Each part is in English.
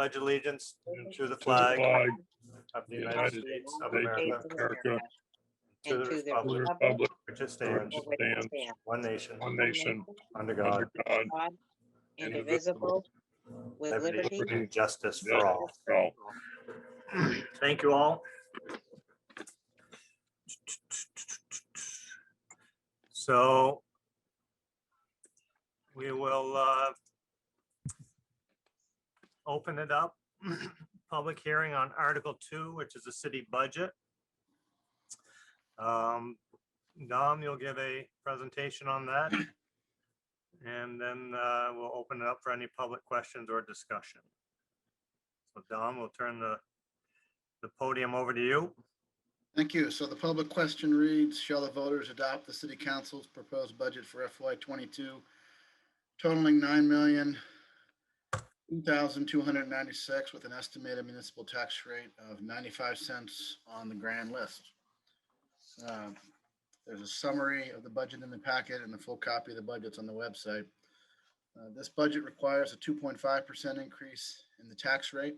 pledge allegiance to the to flag the flag of the of the United States of America, America, to the to the republic republic which it for stands, which it stands, one nation, one nation, under God, under God, God, indivisible, indivisible, with liberty liberty and justice justice for all. for all. Thank you all. So we will open it up. Public hearing on Article 2, which is the city budget. Dom, you'll give a presentation on that. And then we'll open it up for any public questions or discussion. So Dom, we'll turn the podium over to you. Thank you. So the public question reads, shall the voters adopt the city council's proposed budget for FY22 totaling $9,002,296 with an estimated municipal tax rate of 95 cents on the grand list? There's a summary of the budget in the packet and a full copy of the budget's on the website. This budget requires a 2.5% increase in the tax rate.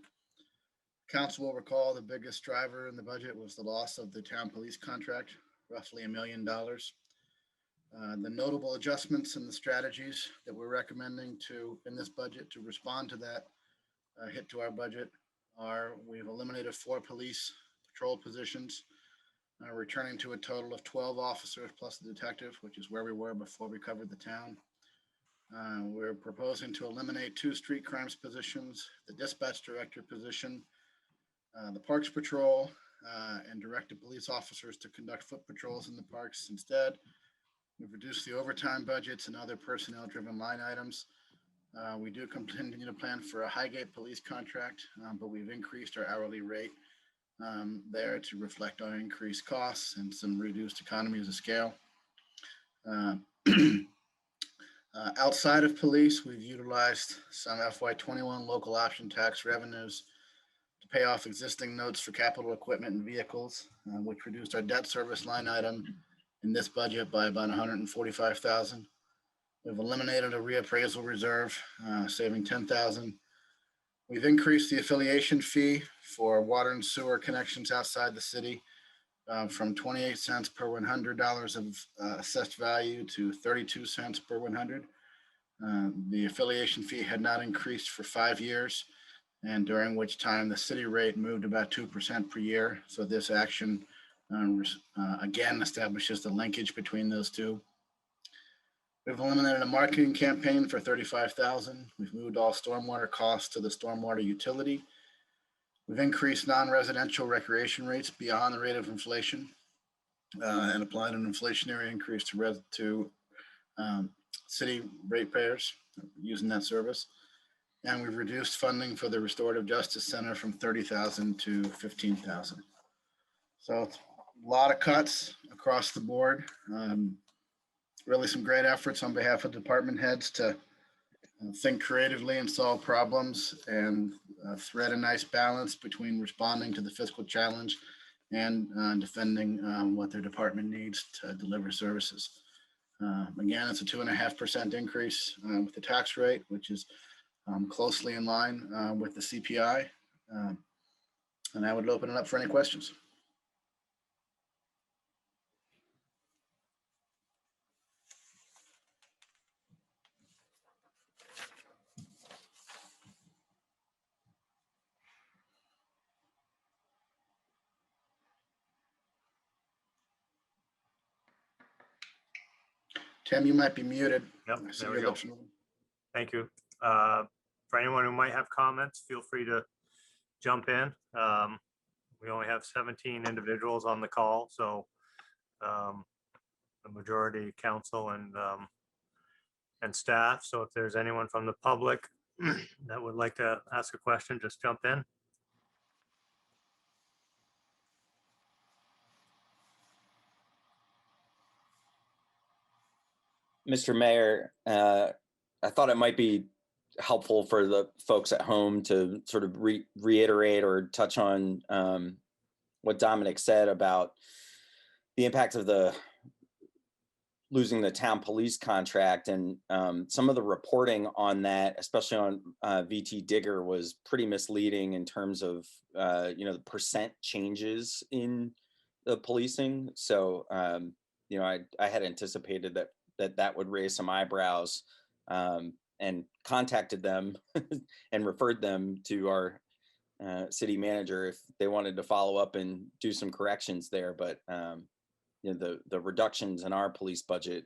Council will recall the biggest driver in the budget was the loss of the town police contract, roughly $1 million. The notable adjustments and the strategies that we're recommending in this budget to respond to that hit to our budget are we've eliminated 4 police patrol positions, returning to a total of 12 officers plus the detective, which is where we were before we covered the town. We're proposing to eliminate 2 street crimes positions, the dispatch director position, the Parks Patrol, and directed police officers to conduct foot patrols in the parks instead. We've reduced the overtime budgets and other personnel-driven line items. We do continue to plan for a Highgate police contract, but we've increased our hourly rate there to reflect our increased costs and some reduced economies of scale. Outside of police, we've utilized some FY21 local option tax revenues to pay off existing notes for capital equipment and vehicles, which reduced our debt service line item in this budget by about $145,000. We've eliminated a reappraisal reserve, saving $10,000. We've increased the affiliation fee for water and sewer connections outside the city from 28 cents per $100 of assessed value to 32 cents per 100. The affiliation fee had not increased for 5 years, and during which time the city rate moved about 2% per year. So this action again establishes the linkage between those two. We've eliminated a marketing campaign for $35,000. We've moved all stormwater costs to the stormwater utility. We've increased non-residential recreation rates beyond the rate of inflation and applied an inflationary increase to city ratepayers using that service. And we've reduced funding for the Restorative Justice Center from $30,000 to $15,000. So it's a lot of cuts across the board. Really some great efforts on behalf of department heads to think creatively and solve problems and thread a nice balance between responding to the fiscal challenge and defending what their department needs to deliver services. Again, it's a 2.5% increase with the tax rate, which is closely in line with the CPI. And I would open it up for any questions. Tim, you might be muted. Yep, I see there we your go. lips moving. Thank you. For anyone who might have comments, feel free to jump in. We only have 17 individuals on the call, so the majority council and staff. So if there's anyone from the public that would like to ask a question, just jump in. Mr. Mayor, I thought it might be helpful for the folks at home to sort of reiterate or touch on what Dominic said about the impact of the losing the town police contract, and some of the reporting on that, especially on VT Digger, was pretty misleading in terms of the percent changes in the policing. So I had anticipated that would raise some eyebrows, and contacted them and referred them to our city manager if they wanted to follow up and do some corrections there. But the reductions in our police budget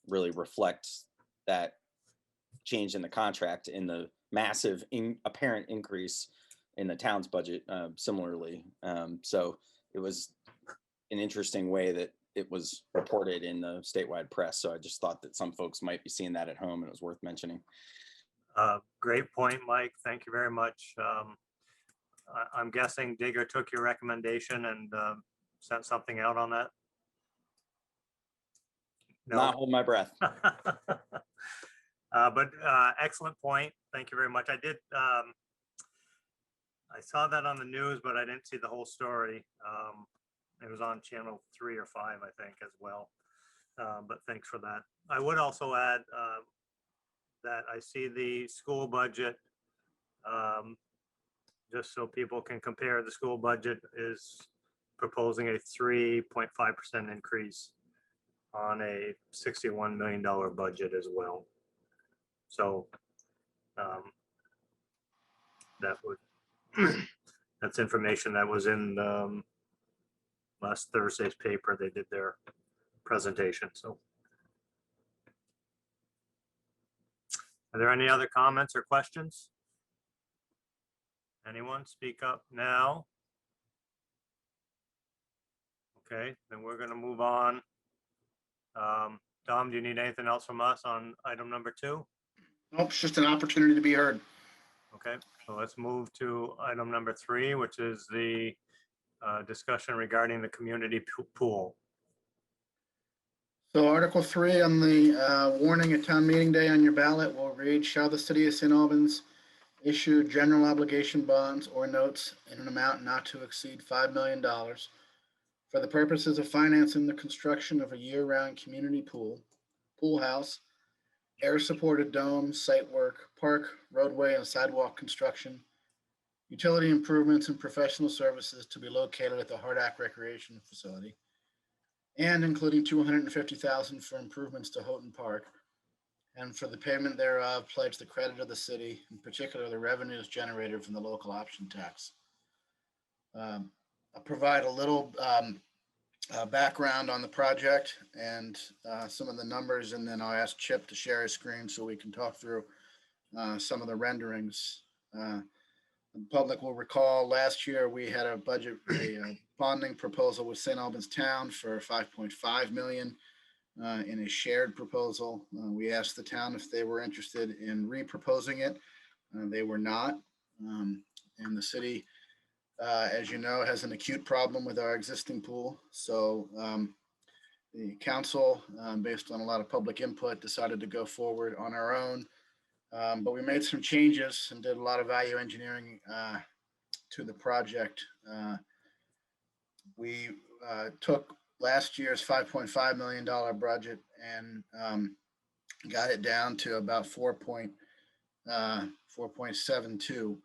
really reflects that change in the contract in the massive apparent increase in the town's budget similarly. So it was an interesting way that it was reported in the statewide press. So I just thought that some folks might be seeing that at home, and it was worth mentioning. Great point, Mike. Thank you very much. I'm guessing Digger took your recommendation and sent something out on that? Not hold my breath. But excellent point. Thank you very much. I did, I saw that on the news, but I didn't see the whole story. It was on channel 3 or 5, I think, as well. But thanks for that. I would also add that I see the school budget, just so people can compare, the school budget is proposing a 3.5% increase on a $61 million budget as well. So that would that's information that was in last Thursday's paper. They did their presentation. So are there any other comments or questions? Anyone speak up now? Okay, then we're going to move on. Dom, do you need anything else from us on item number 2? Nope, it's just an opportunity to be heard. Okay, so let's move to item number 3, which is the discussion regarding the community pool. So Article 3 on the warning at town meeting day on your ballot will read, shall the city of St. Albans issue general obligation bonds or notes in an amount not to exceed $5 million for the purposes of financing the construction of a year-round community pool house, air-supported domes, site work, park, roadway, and sidewalk construction, utility improvements and professional services to be located at the Hardack Recreation Facility, and including $250,000 for improvements to Houghton Park, and for the payment thereof, pledge the credit of the city, in particular the revenues generated from the local option tax. I'll provide a little background on the project and some of the numbers, and then I'll ask Chip to share his screen so we can talk through some of the renderings. The public will recall last year we had a bonding proposal with St. Albans Town for $5.5 million in a shared proposal. We asked the town if they were interested in re-proposing it. They were not. And the city, as you know, has an acute problem with our existing pool. So the council, based on a lot of public input, decided to go forward on our own. But we made some changes and did a lot of value engineering to the project. We took last year's $5.5 million budget and got it down to about 4.72.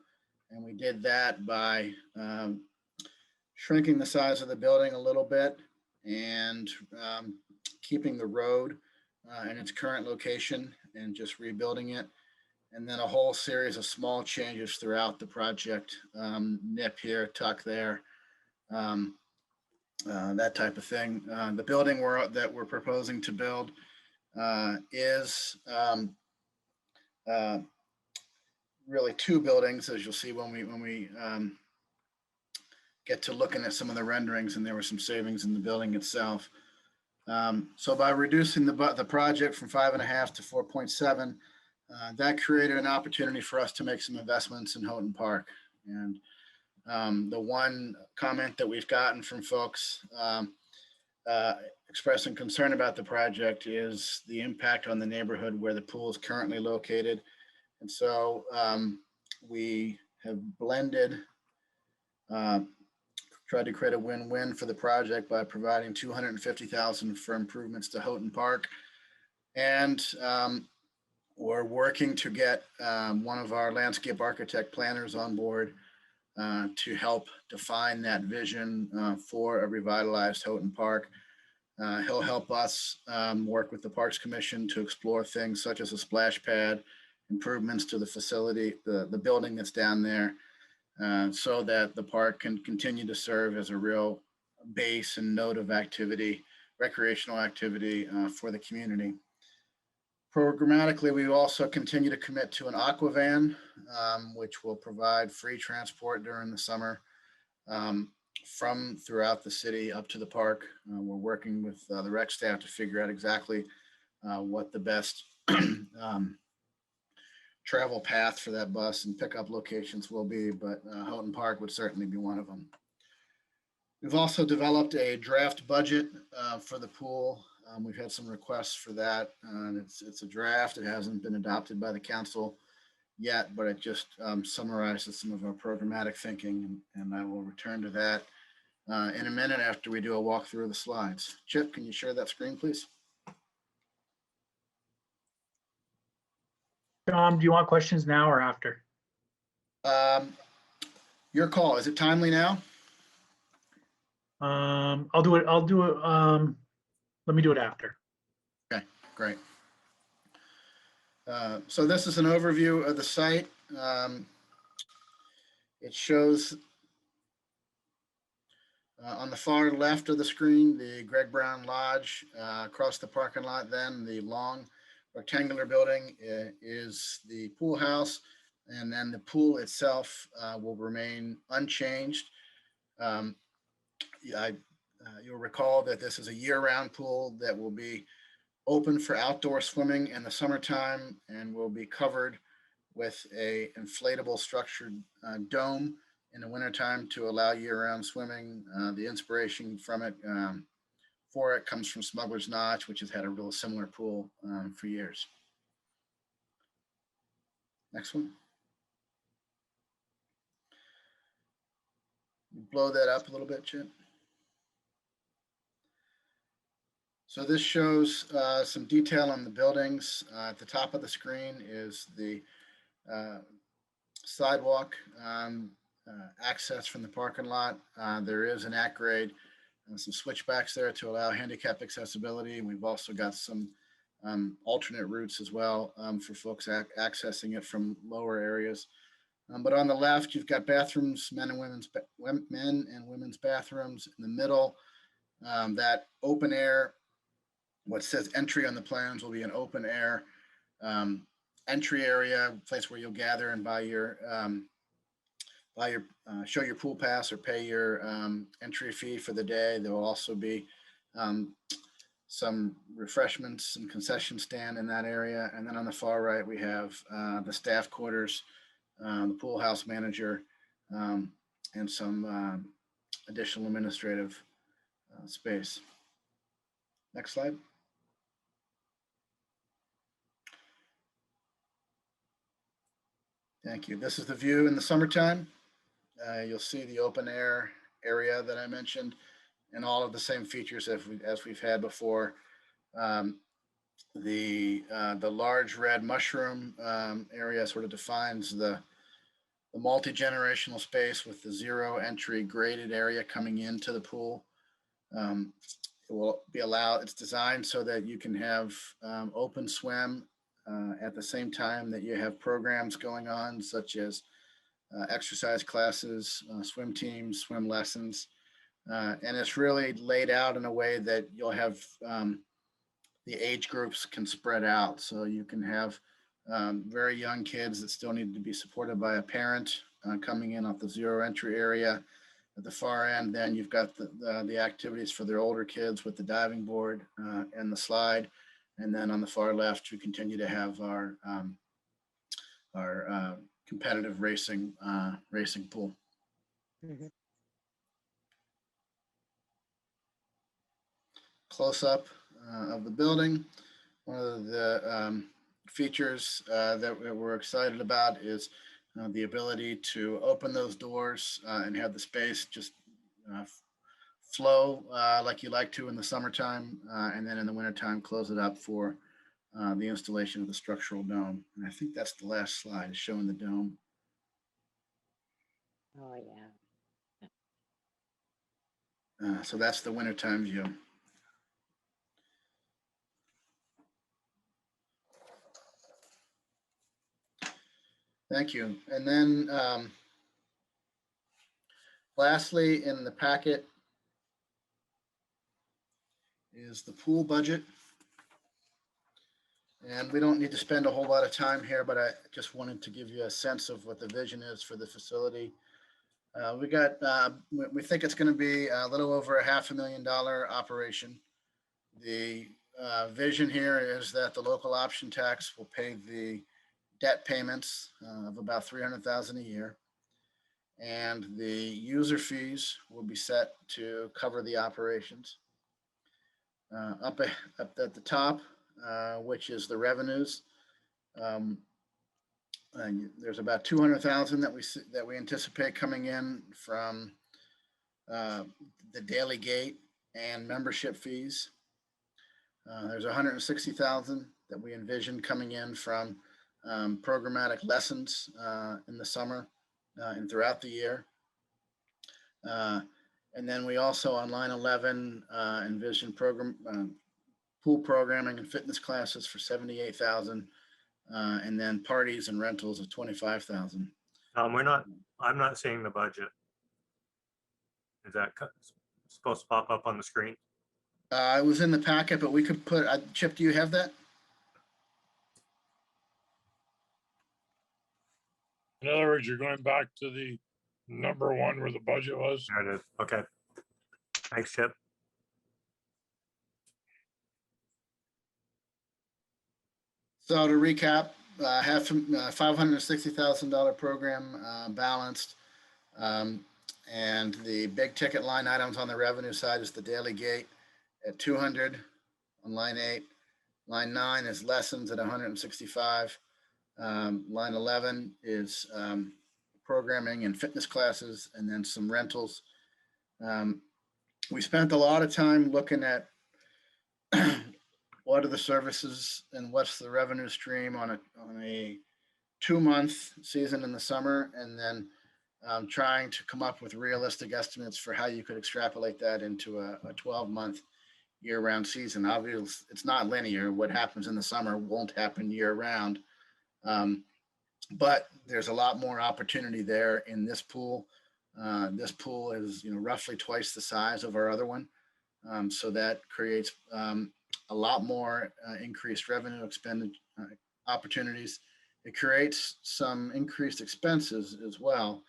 And we did that by shrinking the size of the building a little bit and keeping the road in its current location and just rebuilding it. And then a whole series of small changes throughout the project, nip here, tuck there, that type of thing. The building that we're proposing to build is really 2 buildings, as you'll see when we get to looking at some of the renderings, and there were some savings in the building itself. So by reducing the project from 5.5 to 4.7, that created an opportunity for us to make some investments in Houghton Park. And the one comment that we've gotten from folks expressing concern about the project is the impact on the neighborhood where the pool is currently located. And so we have blended tried to create a win-win for the project by providing $250,000 for improvements to Houghton Park. And we're working to get one of our landscape architect planners on board to help define that vision for a revitalized Houghton Park. He'll help us work with the Parks Commission to explore things such as a splash pad, improvements to the facility, the building that's down there, so that the park can continue to serve as a real base and node of activity, recreational activity for the community. Programmatically, we also continue to commit to an aqua van, which will provide free transport during the summer from throughout the city up to the park. We're working with the rec staff to figure out exactly what the best travel path for that bus and pickup locations will be, but Houghton Park would certainly be one of them. We've also developed a draft budget for the pool. We've had some requests for that. It's a draft. It hasn't been adopted by the council yet, but it just summarizes some of our programmatic thinking, and I will return to that in a minute after we do a walkthrough of the slides. Chip, can you share that screen, please? Dom, do you want questions now or after? Your call. Is it timely now? I'll do it. Let me do it after. Okay, great. So this is an overview of the site. It shows on the far left of the screen, the Greg Brown Lodge. Across the parking lot, then the long rectangular building is the pool house, and then the pool itself will remain unchanged. You'll recall that this is a year-round pool that will be open for outdoor swimming in the summertime and will be covered with a inflatable structured dome in the wintertime to allow year-round swimming. The inspiration from it for it comes from Smuggler's Notch, which has had a real similar pool for years. Next one. Blow that up a little bit, Chip. So this shows some detail on the buildings. At the top of the screen is the sidewalk access from the parking lot. There is an at-grade and some switchbacks there to allow handicap accessibility. We've also got some alternate routes as well for folks accessing it from lower areas. But on the left, you've got bathrooms, men and women's bathrooms. In the middle, that open air, what says entry on the plans will be an open air entry area, place where you'll gather and show your pool pass or pay your entry fee for the day. There will also be some refreshments and concession stand in that area. And then on the far right, we have the staff quarters, the pool house manager, and some additional administrative space. Next slide. Thank you. This is the view in the summertime. You'll see the open air area that I mentioned and all of the same features as we've had before. The large red mushroom area sort of defines the multi-generational space with the zero entry graded area coming into the pool. It will be allowed, it's designed so that you can have open swim at the same time that you have programs going on, such as exercise classes, swim teams, swim lessons. And it's really laid out in a way that you'll have the age groups can spread out. So you can have very young kids that still need to be supported by a parent coming in off the zero entry area. At the far end, then you've got the activities for their older kids with the diving board and the slide. And then on the far left, we continue to have our competitive racing pool. Mm-hmm. Close up of the building. One of the features that we're excited about is the ability to open those doors and have the space just flow like you like to in the summertime, and then in the wintertime, close it up for the installation of the structural dome. And I think that's the last slide, showing the dome. Oh, yeah. So that's the wintertime view. Thank you. And then lastly, in the packet is the pool budget. And we don't need to spend a whole lot of time here, but I just wanted to give you a sense of what the vision is for the facility. We think it's going to be a little over $500,000 operation. The vision here is that the local option tax will pay the debt payments of about $300,000 a year, and the user fees will be set to cover the operations. Up at the top, which is the revenues. And there's about $200,000 that we anticipate coming in from the daily gate and membership fees. There's $160,000 that we envision coming in from programmatic lessons in the summer and throughout the year. And then we also on line 11 envision pool programming and fitness classes for $78,000. And then parties and rentals of $25,000. I'm not seeing the budget. Is that supposed to pop up on the screen? It was in the packet, but we could put, Chip, do you have that? In other words, you're going back to the number one where the budget was. There it is. Okay. Thanks, Chip. So to recap, $560,000 program balanced. And the big ticket line items on the revenue side is the daily gate at 200 on line 8. Line 9 is lessons at 165. Line 11 is programming and fitness classes, and then some rentals. We spent a lot of time looking at what are the services and what's the revenue stream on a 2-month season in the summer, and then trying to come up with realistic estimates for how you could extrapolate that into a 12-month year-round season. Obviously, it's not linear. What happens in the summer won't happen year-round, but there's a lot more opportunity there in this pool. This pool is, roughly twice the size of our other one, so that creates a lot more increased revenue opportunities. It creates some increased expenses as well,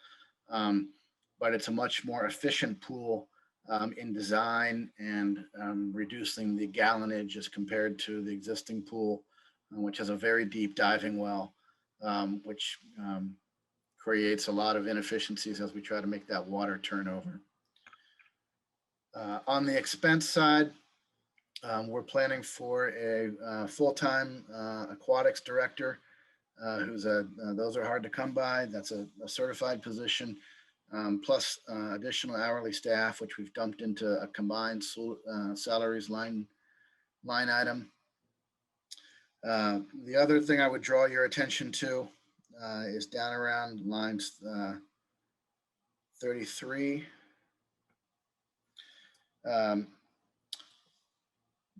but it's a much more efficient pool in design and reducing the gallonage as compared to the existing pool, which has a very deep diving well, which creates a lot of inefficiencies as we try to make that water turnover. On the expense side, we're planning for a full-time aquatics director who's those are hard to come by. That's a certified position, plus additional hourly staff, which we've dumped into a combined salaries line item. The other thing I would draw your attention to is down around lines 33.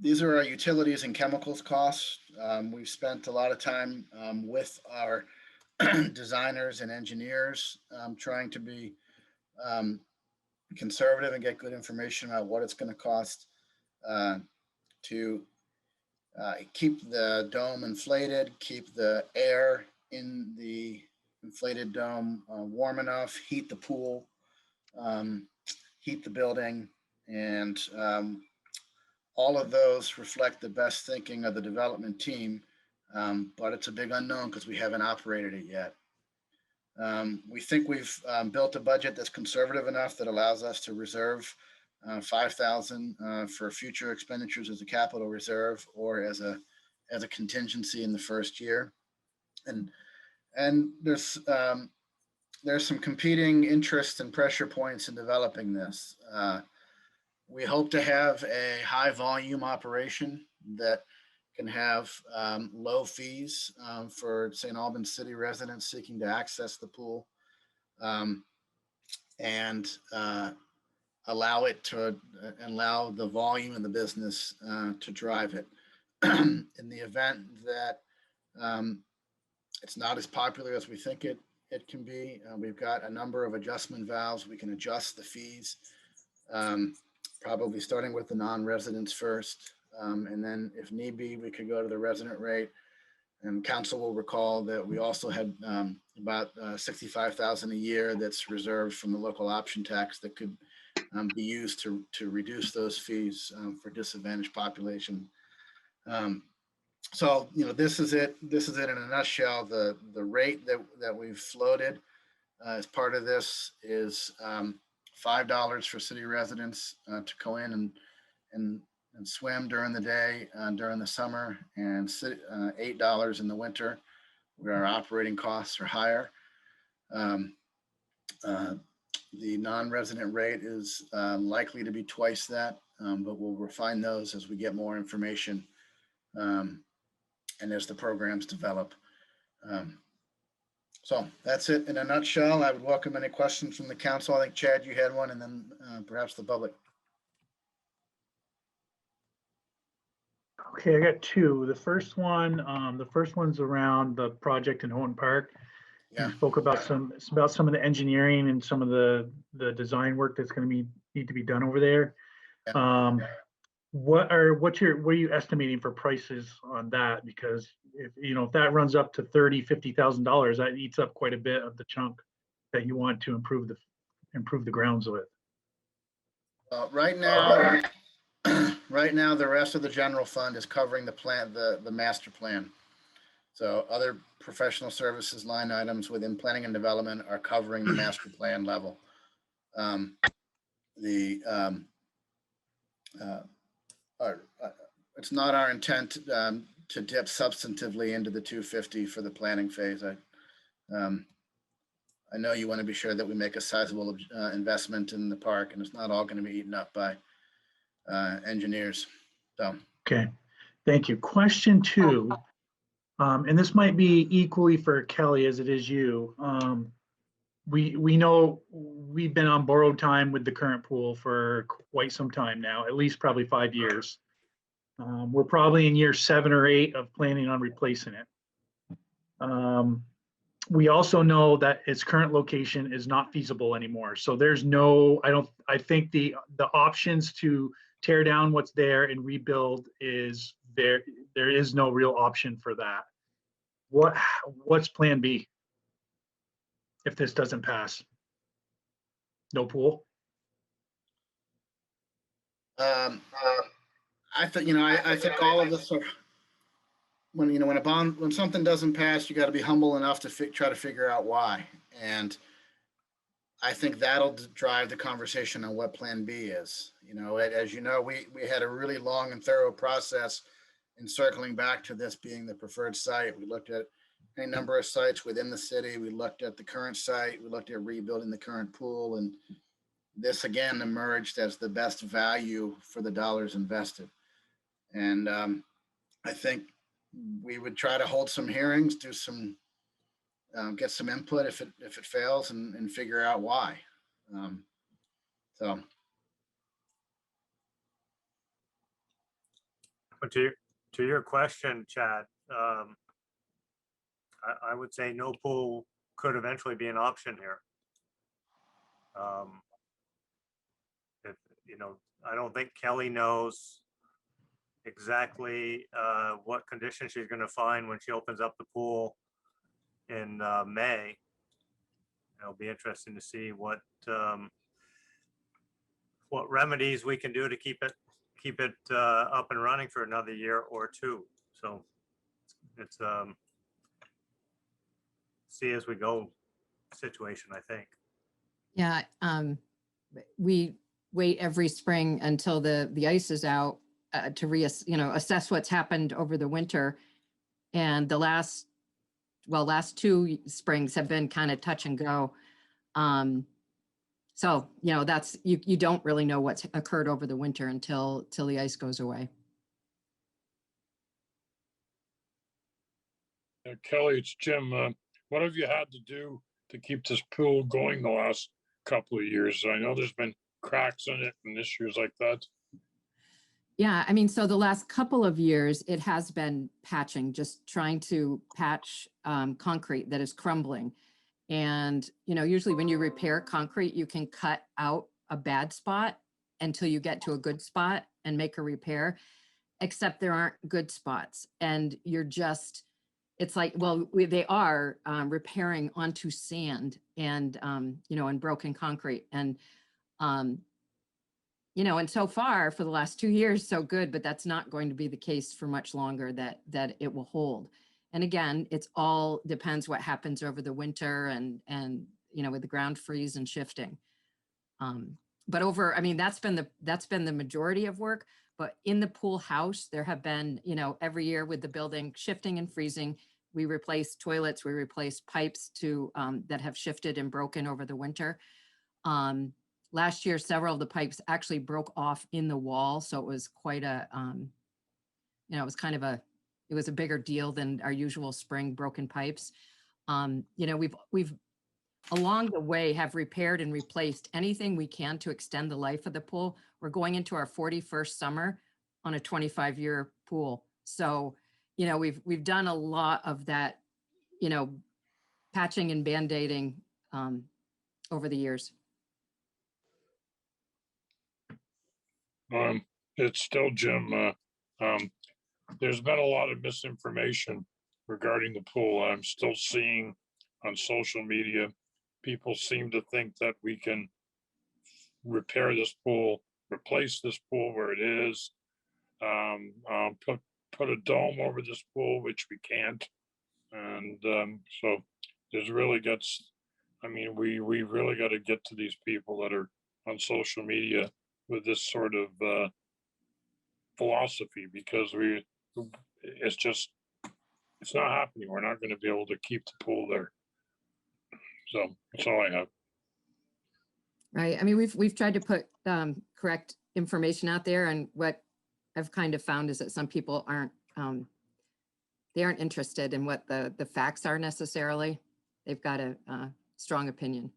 These are our utilities and chemicals costs. We've spent a lot of time with our designers and engineers trying to be conservative and get good information about what it's going to cost to keep the dome inflated, keep the air in the inflated dome warm enough, heat the pool, heat the building, and all of those reflect the best thinking of the development team, but it's a big unknown because we haven't operated it yet. We think we've built a budget that's conservative enough that allows us to reserve $5,000 for future expenditures as a capital reserve or as a contingency in the first year. And there's there's some competing interest and pressure points in developing this. We hope to have a high volume operation that can have low fees for St. Albans City residents seeking to access the pool, and allow the volume of the business to drive it. In the event that it's not as popular as we think it can be, we've got a number of adjustment valves. We can adjust the fees, probably starting with the non-residents first. And then if need be, we could go to the resident rate. And council will recall that we also had about $65,000 a year that's reserved from the local option tax that could be used to reduce those fees for disadvantaged population. So, you know, this is it in a nutshell. The rate that we've floated as part of this is $5 for city residents to go in and swim during the day, during the summer, and $8 in the winter, where our operating costs are higher. The non-resident rate is likely to be twice that, but we'll refine those as we get more information and as the programs develop. So that's it in a nutshell. I would welcome any questions from the council. I think Chad, you had one, and then perhaps the public. Okay, I got two. The first one's around the project in Houghton Park. Yeah. You spoke about some of the engineering and some of the design work that's going to need to be done over there. Yeah. What are you estimating for prices on that? Because if that runs up to $50,000, that eats up quite a bit of the chunk that you want to improve the grounds with. Right now, the rest of the general fund is covering the plan, the master plan. So other professional services line items within planning and development are covering the master plan level. It's not our intent to dip substantively into the 250 for the planning phase. I know you want to be sure that we make a sizable investment in the park, and it's not all going to be eaten up by engineers. So. Okay, thank you. Question two, and this might be equally for Kelly as it is you. We know we've been on borrowed time with the current pool for quite some time now, at least probably 5 years. We're probably in year 7 or 8 of planning on replacing it. We also know that its current location is not feasible anymore. So there's I think the options to tear down what's there and rebuild is there is no real option for that. What's plan B if this doesn't pass? No pool? I think all of us are, when something doesn't pass, you got to be humble enough to try to figure out why. And I think that'll drive the conversation on what plan B is. As you know, we had a really long and thorough process in circling back to this being the preferred site. We looked at a number of sites within the city. We looked at the current site. We looked at rebuilding the current pool. And this again emerged as the best value for the dollars invested. And I think we would try to hold some hearings, do some, get some input if it fails, and figure out why. But to your question, Chad, I would say no pool could eventually be an option here. I don't think Kelly knows exactly what conditions she's going to find when she opens up the pool in May. It'll be interesting to see what remedies we can do to keep it up and running for another year or two. So it's see as we go situation, I think. Yeah, we wait every spring until the ice is out to assess what's happened over the winter. And the last 2 springs have been kind of touch and go. So, you know, that's, you don't really know what's occurred over the winter until the ice goes away. Kelly, it's Jim. What have you had to do to keep this pool going the last couple of years? I know there's been cracks in it and issues like that. Yeah, I mean, so the last couple of years, it has been patching, just trying to patch concrete that is crumbling. And, you know, usually when you repair concrete, you can cut out a bad spot until you get to a good spot and make a repair, except there aren't good spots. And you're just, it's like, well, they are repairing onto sand and, you know, and broken concrete. And, you know, and so far for the last 2 years, so good, but that's not going to be the case for much longer that it will hold. And again, it's all depends what happens over the winter and, you know, with the ground freeze and shifting. But over, I mean, that's been the majority of work, but in the pool house, there have been, you know, every year with the building shifting and freezing, we replace toilets, we replace pipes to, that have shifted and broken over the winter. Last year, several of the pipes actually broke off in the wall. So it was quite a, you know, it was kind of it was a bigger deal than our usual spring broken pipes. You know, we've along the way have repaired and replaced anything we can to extend the life of the pool. We're going into our 41st summer on a 25-year pool. So, you know, we've done a lot of that, you know, patching and band-aiding over the years. It's still Jim. There's been a lot of misinformation regarding the pool. I'm still seeing on social media, people seem to think that we can repair this pool, replace this pool where it is, put a dome over this pool, which we can't. And so there's really I mean, we really got to get to these people that are on social media with this sort of philosophy, because it's not happening. We're not going to be able to keep the pool there. So that's all I have. Right. I mean, we've tried to put correct information out there, and what I've kind of found is that some people aren't interested in what the facts are necessarily. They've got a strong opinion.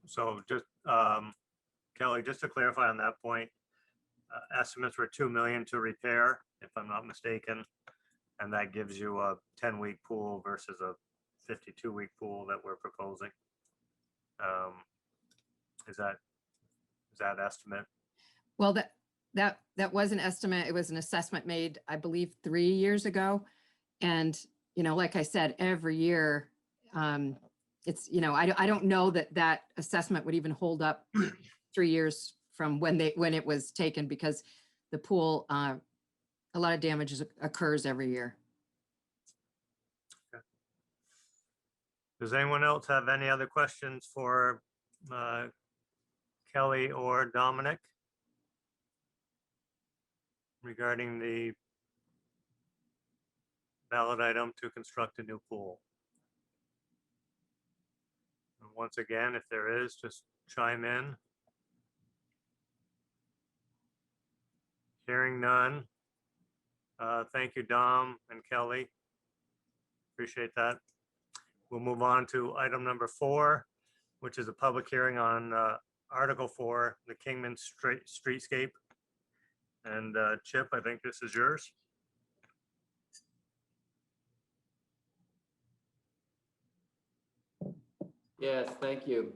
So just, Kelly, just to clarify on that point, estimates were 2 million to repair, if I'm not mistaken. And that gives you a 10-week pool versus a 52-week pool that we're proposing. Is that estimate? Well, that was an estimate. It was an assessment made, I believe, 3 years ago. And, you know, like I said, every year, it's, you know, I don't know that assessment would even hold up 3 years from when it was taken, because the pool, a lot of damage occurs every year. Okay. Does anyone else have any other questions for Kelly or Dominic regarding the ballot item to construct a new pool? And once again, if there is, just chime in. Hearing none. Thank you, Dom and Kelly. Appreciate that. We'll move on to item number 4, which is a public hearing on Article 4, the Kingman Streetscape. And Chip, I think this is yours. Yes, thank you.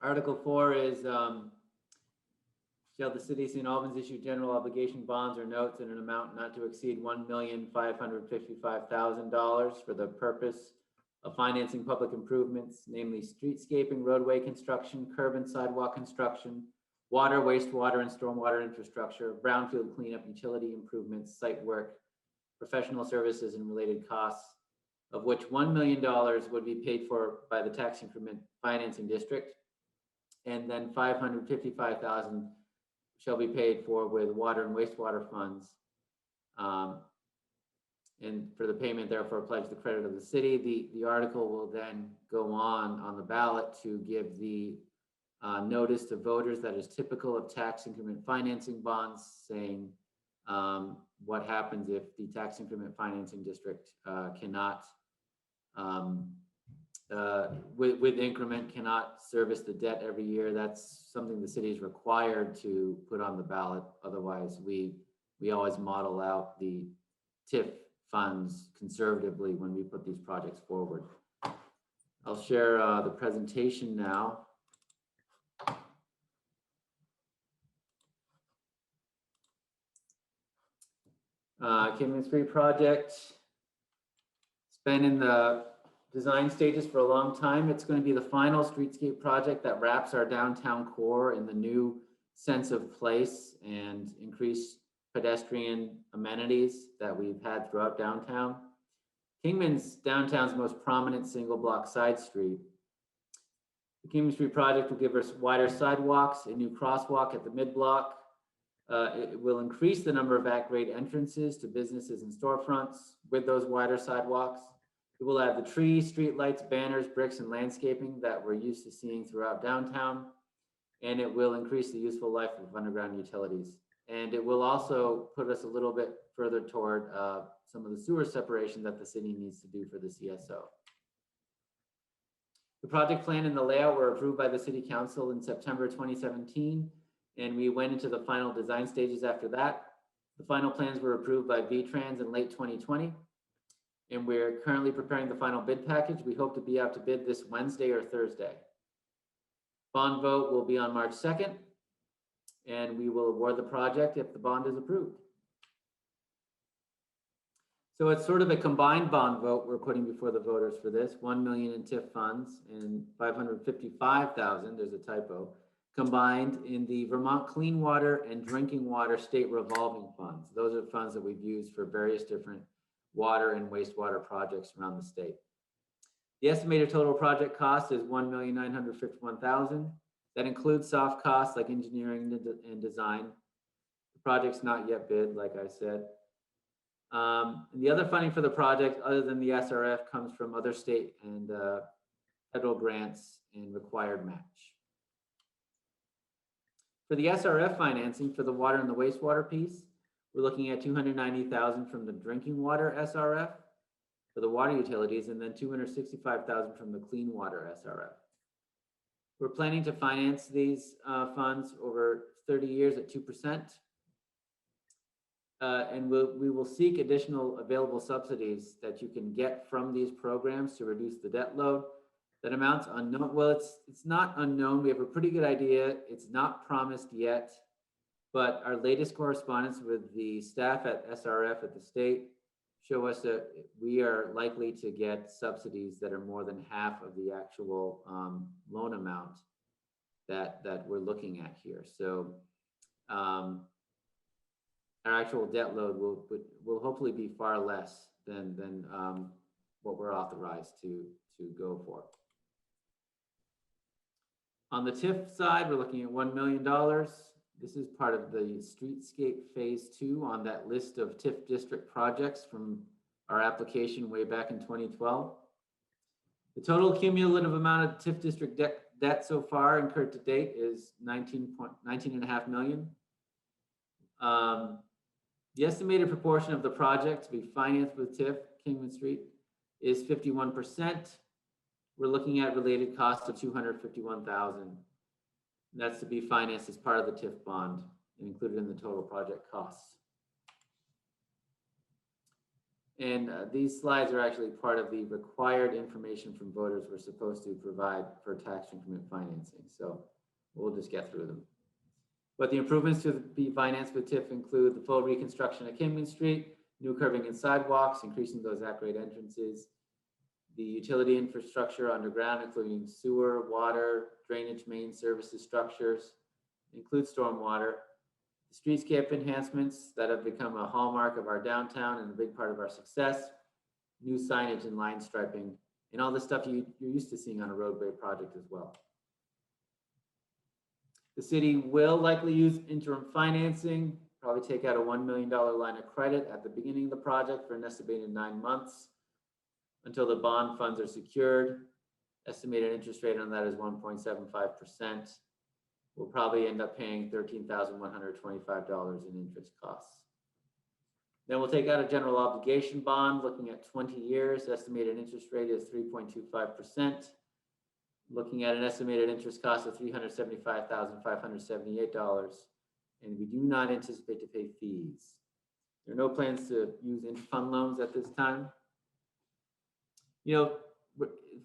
Article 4 is shall the city of St. Albans issue general obligation bonds or notes in an amount not to exceed $1,555,000 for the purpose of financing public improvements, namely streetscaping, roadway construction, curb and sidewalk construction, water, wastewater, and stormwater infrastructure, brownfield cleanup, utility improvements, site work, professional services, and related costs, of which $1 million would be paid for by the tax increment financing district, and then $555,000 shall be paid for with water and wastewater funds. And for the payment, therefore, pledge the credit of the city. The article will then go on the ballot to give the notice to voters that is typical of tax increment financing bonds, saying what happens if the tax increment financing district cannot, with increment, cannot service the debt every year. That's something the city is required to put on the ballot. Otherwise, we always model out the TIF funds conservatively when we put these projects forward. I'll share the presentation now. Kingman Street project. It's been in the design stages for a long time. It's going to be the final streetscape project that wraps our downtown core in the new sense of place and increase pedestrian amenities that we've had throughout downtown. Kingman's downtown's most prominent single block side street. The Kingman Street project will give us wider sidewalks, a new crosswalk at the mid-block. It will increase the number of at-grade entrances to businesses and storefronts with those wider sidewalks. It will add the trees, street lights, banners, bricks, and landscaping that we're used to seeing throughout downtown. And it will increase the useful life of underground utilities. And it will also put us a little bit further toward some of the sewer separation that the city needs to do for the CSO. The project plan and the layout were approved by the City Council in September 2017, and we went into the final design stages after that. The final plans were approved by VTrans in late 2020, and we're currently preparing the final bid package. We hope to be out to bid this Wednesday or Thursday. Bond vote will be on March 2nd, and we will award the project if the bond is approved. So it's sort of a combined bond vote we're putting before the voters for this. 1 million in TIF funds and 555,000, there's a typo, combined in the Vermont Clean Water and Drinking Water State Revolving Funds. Those are funds that we've used for various different water and wastewater projects around the state. The estimated total project cost is $1,951,000. That includes soft costs like engineering and design. The project's not yet bid, like I said. And the other funding for the project, other than the SRF, comes from other state and federal grants and required match. For the SRF financing for the water and the wastewater piece, we're looking at $290,000 from the drinking water SRF for the water utilities, and then $265,000 from the clean water SRF. We're planning to finance these funds over 30 years at 2%. And we will seek additional available subsidies that you can get from these programs to reduce the debt load. That amount's unknown. Well, it's not unknown. We have a pretty good idea. It's not promised yet, but our latest correspondence with the staff at SRF at the state show us that we are likely to get subsidies that are more than half of the actual loan amount that we're looking at here. So our actual debt load will hopefully be far less than what we're authorized to go for. On the TIF side, we're looking at $1 million. This is part of the Streetscape Phase 2 on that list of TIF district projects from our application way back in 2012. The total cumulative amount of TIF district debt so far incurred to date is $19.5 million. The estimated proportion of the project to be financed with TIF, Kingman Street, is 51%. We're looking at related costs of $251,000. That's to be financed as part of the TIF bond and included in the total project costs. And these slides are actually part of the required information from voters we're supposed to provide for tax increment financing. So we'll just get through them. But the improvements to be financed with TIF include the full reconstruction of Kingman Street, new curbing and sidewalks, increasing those at-grade entrances, the utility infrastructure underground, including sewer, water, drainage main services structures, includes stormwater, the streetscape enhancements that have become a hallmark of our downtown and a big part of our success, new signage and line striping, and all the stuff you're used to seeing on a roadway project as well. The city will likely use interim financing probably take out a $1 million line of credit at the beginning of the project for an estimated 9 months until the bond funds are secured. Estimated interest rate on that is 1.75%. We'll probably end up paying $13,125 in interest costs. Then we'll take out a general obligation bond looking at 20 years. Estimated interest rate is 3.25%. Looking at an estimated interest cost of $375,578. And we do not anticipate to pay fees. There are no plans to use interfund loans at this time. You know,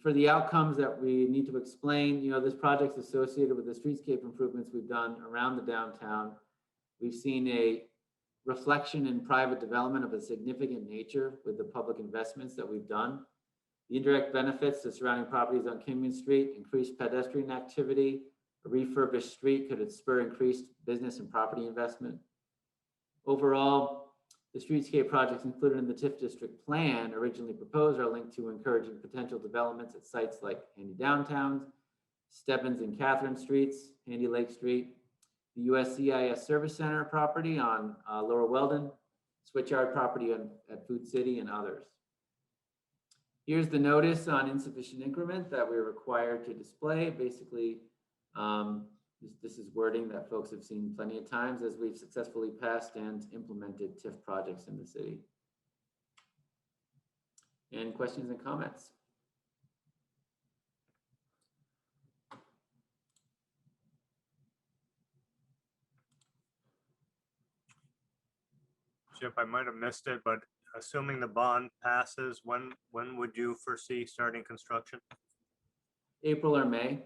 for the outcomes that we need to explain, you know, this project's associated with the streetscape improvements we've done around the downtown. We've seen a reflection in private development of a significant nature with the public investments that we've done. The indirect benefits to surrounding properties on Kingman Street, increased pedestrian activity, a refurbished street could spur increased business and property investment. Overall, the streetscape projects included in the TIF district plan originally proposed are linked to encouraging potential developments at sites like Handy Downtowns, Stebbins and Catherine Streets, Handy Lake Street, the USCIS Service Center property on Lower Weldon, Switchyard property at Food City, and others. Here's the notice on insufficient increment that we're required to display. Basically, this is wording that folks have seen plenty of times as we've successfully passed and implemented TIF projects in the city. And questions and comments? Chip, I might have missed it, but assuming the bond passes, when would you foresee starting construction April or May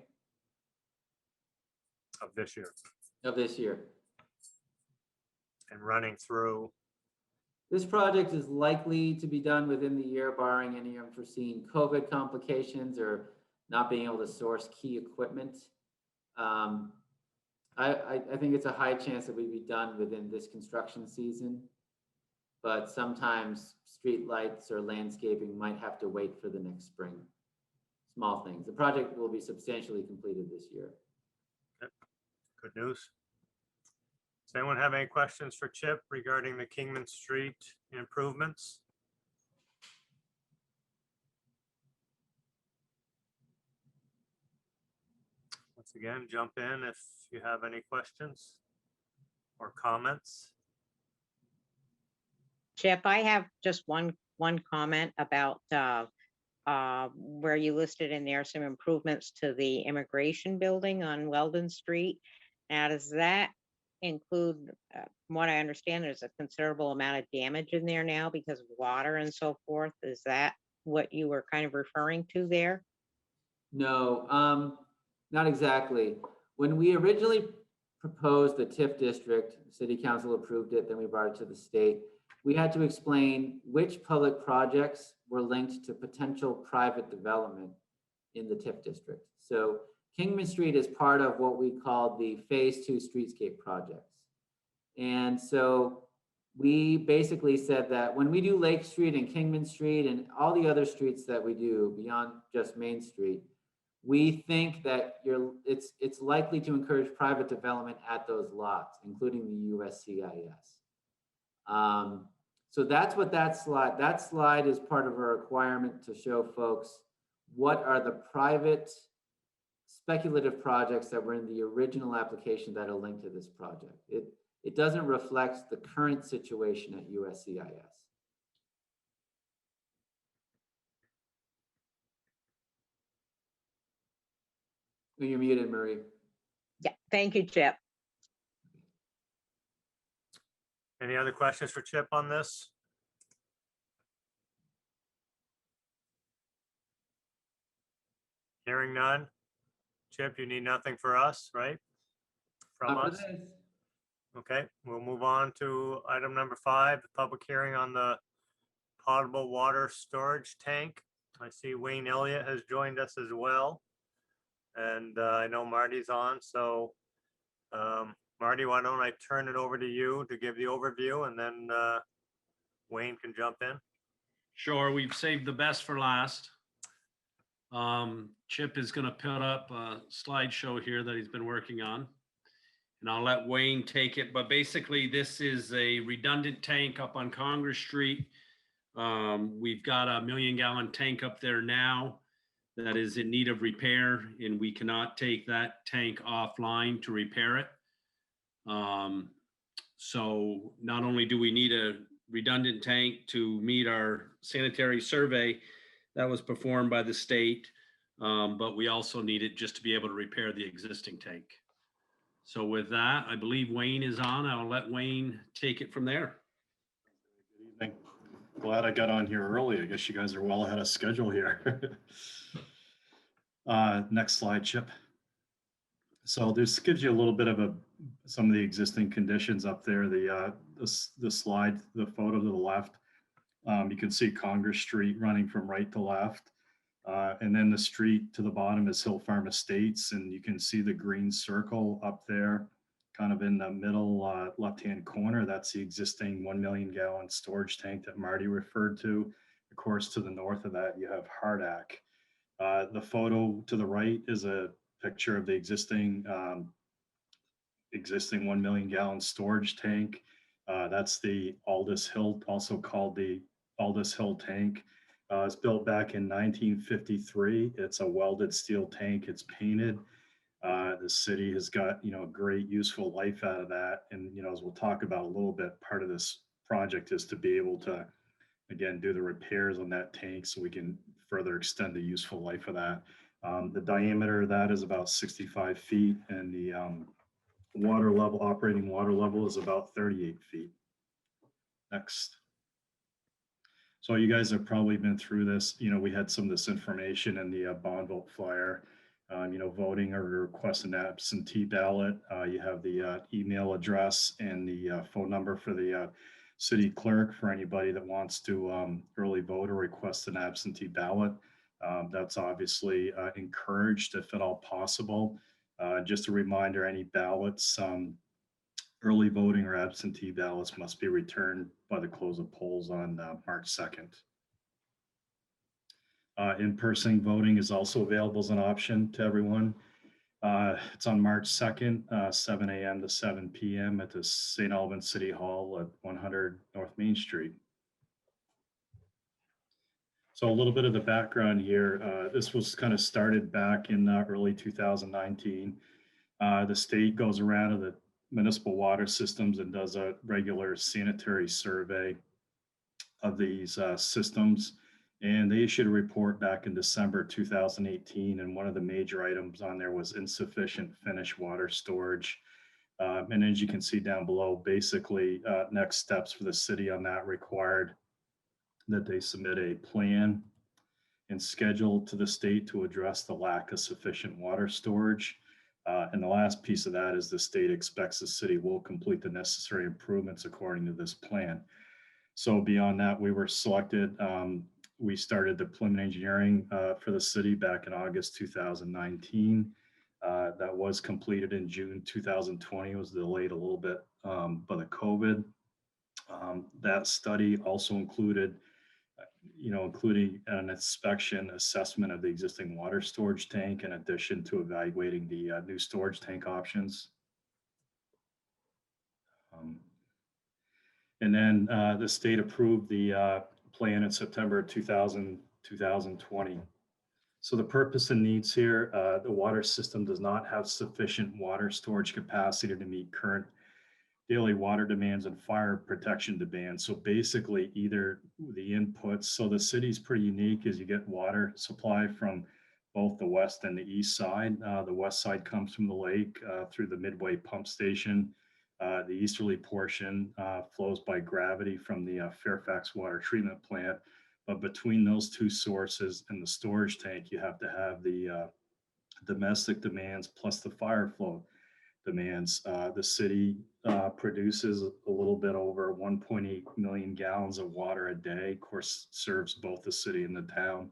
of this year of this year. and running through? This project is likely to be done within the year, barring any unforeseen COVID complications or not being able to source key equipment. I think it's a high chance that we'd be done within this construction season, but sometimes street lights or landscaping might have to wait for the next spring. Small things. The project will be substantially completed this year. Good news. Does anyone have any questions for Chip regarding the Kingman Street improvements? Once again, jump in if you have any questions or comments. Chip, I have just one comment about where you listed in there some improvements to the immigration building on Weldon Street. Now, does that include, from what I understand, there's a considerable amount of damage in there now because of water and so forth? Is that what you were kind of referring to there? No, not exactly. When we originally proposed the TIF district, City Council approved it, then we brought it to the state. We had to explain which public projects were linked to potential private development in the TIF district. So Kingman Street is part of what we call the Phase 2 streetscape projects. And so we basically said that when we do Lake Street and Kingman Street and all the other streets that we do beyond just Main Street, we think that it's likely to encourage private development at those lots, including the USCIS. So that's what that slide is part of a requirement to show folks what are the private speculative projects that were in the original application that are linked to this project. It doesn't reflect the current situation at USCIS. You're muted, Marie. Yeah, thank you, Chip. Any other questions for Chip on this? Hearing none. Chip, you need nothing for us, right? From After us? this, Okay, we'll move on to item number 5, the public hearing on the potable water storage tank. I see Wayne Elliott has joined us as well. And I know Marty's on, so Marty, why don't I turn it over to you to give the overview, and then Wayne can jump in. Sure, we've saved the best for last. Chip is going to put up a slideshow here that he's been working on. and I'll let Wayne take it, but basically this is a redundant tank up on Congress Street. We've got a 1 million gallon tank up there now that is in need of repair, and we cannot take that tank offline to repair it. So not only do we need a redundant tank to meet our sanitary survey that was performed by the state, but we also need it just to be able to repair the existing tank. So with that, I believe Wayne is on. I'll let Wayne take it from there. Good evening. Glad I got on here early. I guess you guys are well ahead of schedule here. Next slide, Chip. So this gives you a little bit of some of the existing conditions up there. The slide, the photo to the left, you can see Congress Street running from right to left. And then the street to the bottom is Hill Farm Estates, and you can see the green circle up there, kind of in the middle left-hand corner. That's the existing 1 million gallon storage tank that Marty referred to. Of course, to the north of that, you have Hardak. The photo to the right is a picture of the existing 1 million gallon storage tank. That's the Aldous Hill, also called the Aldous Hill tank. It's built back in 1953. It's a welded steel tank. It's painted. The city has got, a great useful life out of that. And, as we'll talk about a little bit, part of this project is to be able to, again, do the repairs on that tank so we can further extend the useful life of that. The diameter of that is about 65 feet, and the water level, operating water level, is about 38 feet. Next. So you guys have probably been through this. We had some of this information in the bond vote flyer. Voting or request an absentee ballot. You have the email address and the phone number for the city clerk for anybody that wants to early vote or request an absentee ballot. That's obviously encouraged if at all possible. Just a reminder, any ballots, early voting or absentee ballots must be returned by the close of polls on March 2nd. In-person voting is also available as an option to everyone. It's on March 2nd, 7 a.m. to 7 p.m. at the St. Albans City Hall at 100 North Main Street. So a little bit of the background here. This was kind of started back in early 2019. The state goes around to the municipal water systems and does a regular sanitary survey of these systems. And they issued a report back in December 2018. And one of the major items on there was insufficient finished water storage. And as you can see down below, basically next steps for the city on that required that they submit a plan and schedule to the state to address the lack of sufficient water storage. And the last piece of that is the state expects the city will complete the necessary improvements according to this plan. So beyond that, we were selected. We started the preliminary engineering for the city back in August 2019. That was completed in June 2020. It was delayed a little bit by the COVID. That study also included including an inspection assessment of the existing water storage tank, in addition to evaluating the new storage tank options. And then the state approved the plan in September 2020. So the purpose and needs here, the water system does not have sufficient water storage capacity to meet current daily water demands and fire protection demands. So basically either the inputs, so the city's pretty unique as you get water supply from both the west and the east side. The west side comes from the lake through the Midway pump station. The easterly portion flows by gravity from the Fairfax water treatment plant. But between those two sources and the storage tank, you have to have the domestic demands plus the fire flow demands. The city produces a little bit over 1.8 million gallons of water a day, of course, serves both the city and the town.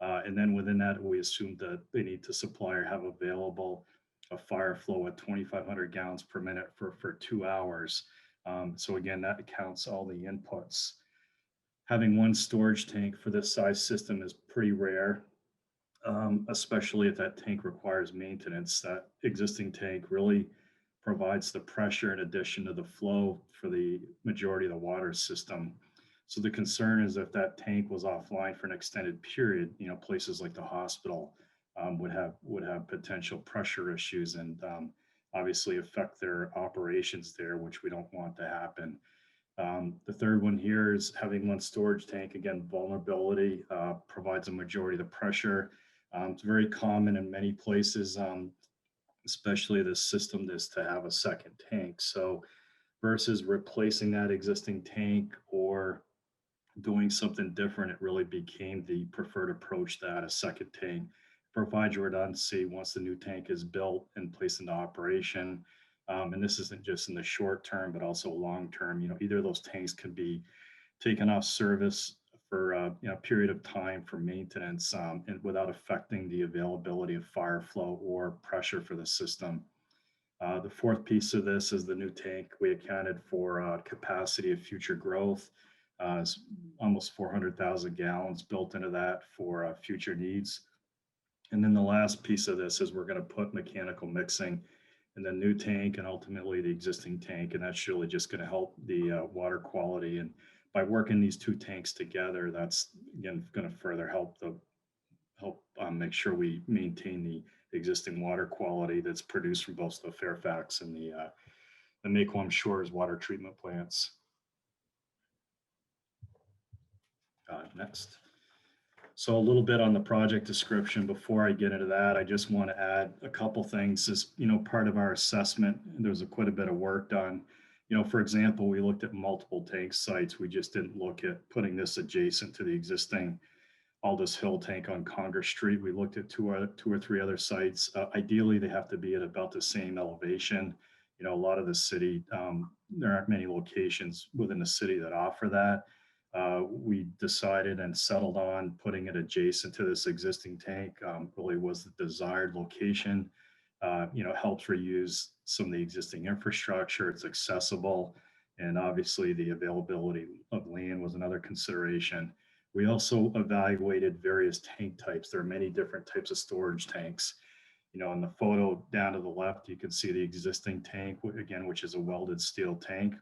And then within that, we assume that they need to supply or have available a fire flow at 2,500 gallons per minute for 2 hours. So again, that accounts all the inputs. Having one storage tank for this size system is pretty rare, especially if that tank requires maintenance. That existing tank really provides the pressure in addition to the flow for the majority of the water system. So the concern is if that tank was offline for an extended period, places like the hospital would have potential pressure issues and obviously affect their operations there, which we don't want to happen. The third one here is having one storage tank. Again, vulnerability provides a majority of the pressure. It's very common in many places, especially this system, is to have a second tank. So versus replacing that existing tank or doing something different, it really became the preferred approach to add a second tank. Provides redundancy once the new tank is built and placed into operation. And this isn't just in the short term, but also long term. Either of those tanks can be taken off service for a period of time for maintenance and without affecting the availability of fire flow or pressure for the system. The fourth piece of this is the new tank. We accounted for capacity of future growth. It's almost 400,000 gallons built into that for future needs. And then the last piece of this is we're going to put mechanical mixing in the new tank and ultimately the existing tank. And that's really just going to help the water quality. And by working these two tanks together, that's again going to further help make sure we maintain the existing water quality that's produced from both the Fairfax and the Maquam Shores water treatment plants. Next. So a little bit on the project description. Before I get into that, I just want to add a couple things. As part of our assessment, there was quite a bit of work done. For example, we looked at multiple tank sites. We just didn't look at putting this adjacent to the existing Aldous Hill tank on Congress Street. We looked at two or three other sites. Ideally, they have to be at about the same elevation. A lot of the city, there aren't many locations within the city that offer that. We decided and settled on putting it adjacent to this existing tank. Really was the desired location. Helps reuse some of the existing infrastructure. It's accessible, and obviously the availability of land was another consideration. We also evaluated various tank types. There are many different types of storage tanks. In the photo down to the left, you can see the existing tank, again, which is a welded steel tank.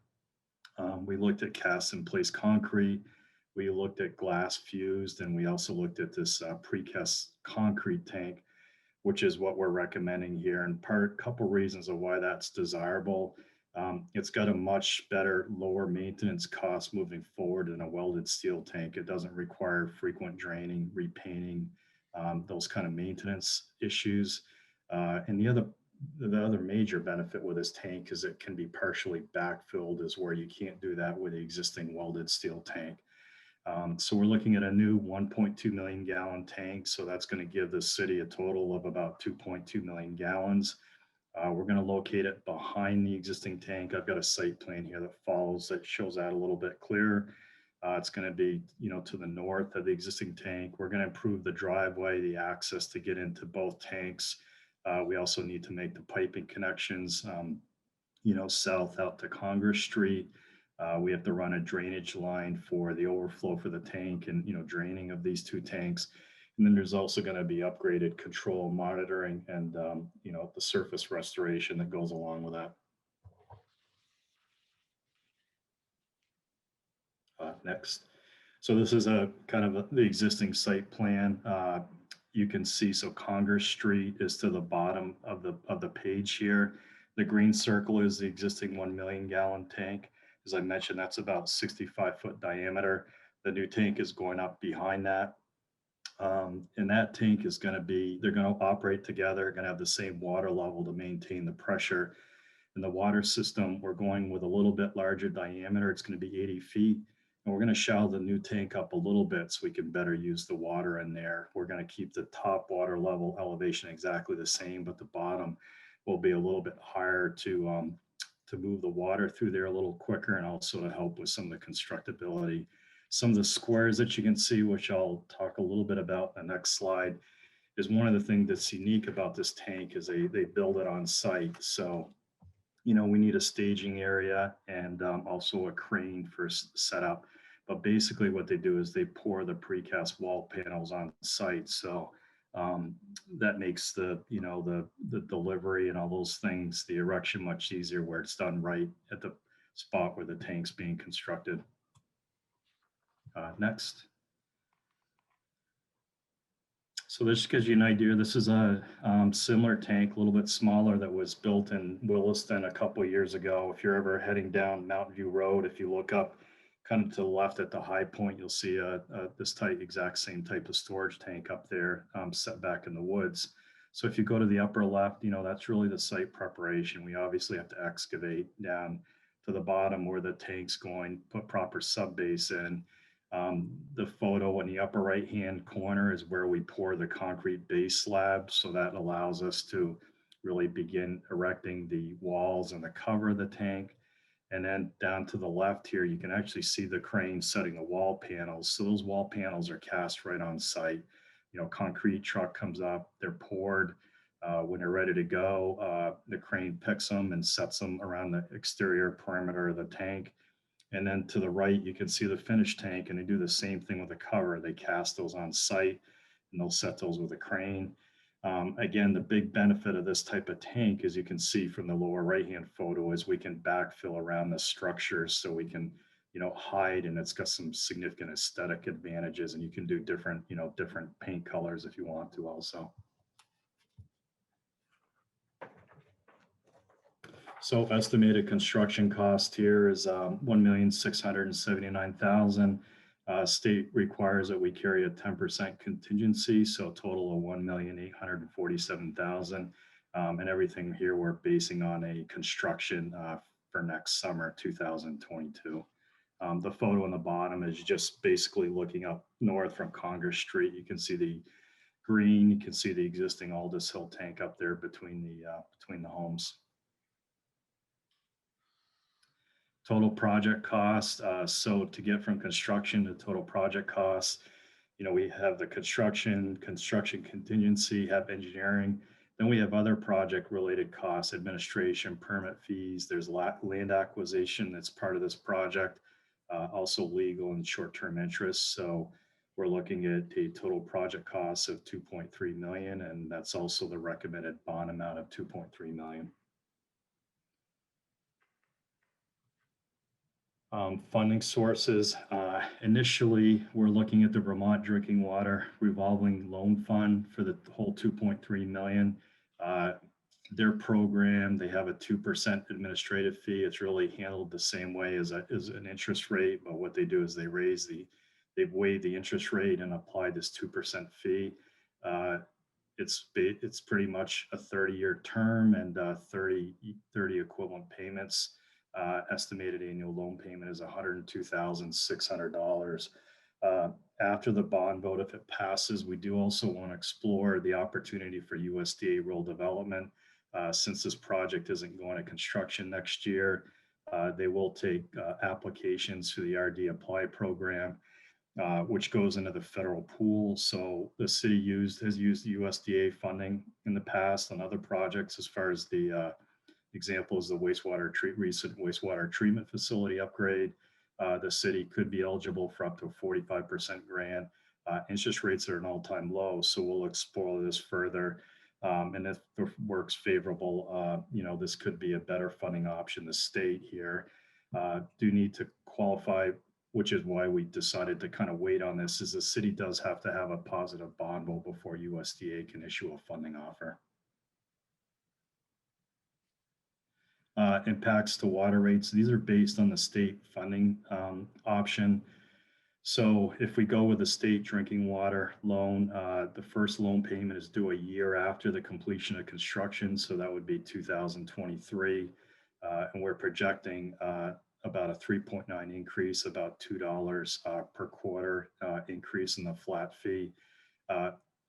We looked at cast in place concrete. We looked at glass fused, and we also looked at this precast concrete tank, which is what we're recommending here. And couple reasons of why that's desirable. It's got a much better, lower maintenance cost moving forward than a welded steel tank. It doesn't require frequent draining, repainting, those kind of maintenance issues. And the other major benefit with this tank is it can be partially backfilled, is where you can't do that with the existing welded steel tank. So we're looking at a new 1.2 million gallon tank. So that's going to give the city a total of about 2.2 million gallons. We're going to locate it behind the existing tank. I've got a site plan here that shows that a little bit clearer. It's going to be, to the north of the existing tank. We're going to improve the driveway, the access to get into both tanks. We also need to make the piping connections, south out to Congress Street. We have to run a drainage line for the overflow for the tank and, draining of these two tanks. And then there's also going to be upgraded control monitoring and, the surface restoration that goes along with that. Next. So this is a kind of the existing site plan. You can see, so Congress Street is to the bottom of the page here. The green circle is the existing 1 million gallon tank. As I mentioned, that's about 65-foot diameter. The new tank is going up behind that. And that tank is going to be, they're going to operate together, going to have the same water level to maintain the pressure. In the water system, we're going with a little bit larger diameter. It's going to be 80 feet. And we're going to shallow the new tank up a little bit so we can better use the water in there. We're going to keep the top water level elevation exactly the same, but the bottom will be a little bit higher to move the water through there a little quicker, and also to help with some of the constructability. Some of the squares that you can see, which I'll talk a little bit about in the next slide, is one of the things that's unique about this tank is they build it on site. So, we need a staging area and also a crane for setup. But basically what they do is they pour the precast wall panels on site. So That makes the, you know, the delivery and all those things, the erection much easier where it's done right at the spot where the tank's being constructed. Next. So this gives you an idea. This is a similar tank, a little bit smaller, that was built in Williston a couple of years ago. If you're ever heading down Mountain View Road, if you look up kind of to the left at the high point, you'll see this exact same type of storage tank up there, set back in the woods. So if you go to the upper left, you know, that's really the site preparation. We obviously have to excavate down to the bottom where the tank's going, put proper sub base in. The photo in the upper right-hand corner is where we pour the concrete base slab. So that allows us to really begin erecting the walls and the cover of the tank. And then down to the left here, you can actually see the crane setting the wall panels. So those wall panels are cast right on site. You know, concrete truck comes up, they're poured. When they're ready to go, the crane picks them and sets them around the exterior perimeter of the tank. And then to the right, you can see the finished tank, and they do the same thing with the cover. They cast those on site and they'll set those with a crane. Again, the big benefit of this type of tank, as you can see from the lower right-hand photo, is we can backfill around the structures so we can, you know, hide, and it's got some significant aesthetic advantages, and you can do different, you know, different paint colors if you want to also. So estimated construction cost here is $1,679,000. State requires that we carry a 10% contingency, so a total of $1,847,000. And everything here we're basing on a construction for next summer, 2022. The photo on the bottom is just basically looking up north from Congress Street. You can see the green, you can see the existing Aldous Hill tank up there between the homes. Total project cost. So to get from construction to total project costs, you know, we have the construction contingency, have engineering. Then we have other project related costs, administration, permit fees. There's land acquisition that's part of this project, also legal and short-term interest. So we're looking at a total project cost of 2.3 million, and that's also the recommended bond amount of 2.3 million. Funding sources. Initially, we're looking at the Vermont Drinking Water Revolving Loan Fund for the whole 2.3 million. Their program, they have a 2% administrative fee. It's really handled the same way as an interest rate, but what they do is they've waived the interest rate and applied this 2% fee. It's pretty much a 30-year term and 30 equivalent payments. Estimated annual loan payment is $102,600. After the bond vote, if it passes, we do also want to explore the opportunity for USDA rural development. Since this project isn't going to construction next year, they will take applications through the RD Apply program, which goes into the federal pool. So the city has used USDA funding in the past on other projects. As far as the example is the recent wastewater treatment facility upgrade. The city could be eligible for up to a 45% grant. Interest rates are an all-time low, so we'll explore this further. And if it works favorable, you know, this could be a better funding option. The state here do need to qualify, which is why we decided to kind of wait on this, is the city does have to have a positive bond vote before USDA can issue a funding offer. Impacts to water rates. These are based on the state funding option. So if we go with the state drinking water loan, the first loan payment is due a year after the completion of construction. So that would be 2023. And we're projecting about a 3.9 increase, about $2 per quarter increase in the flat fee.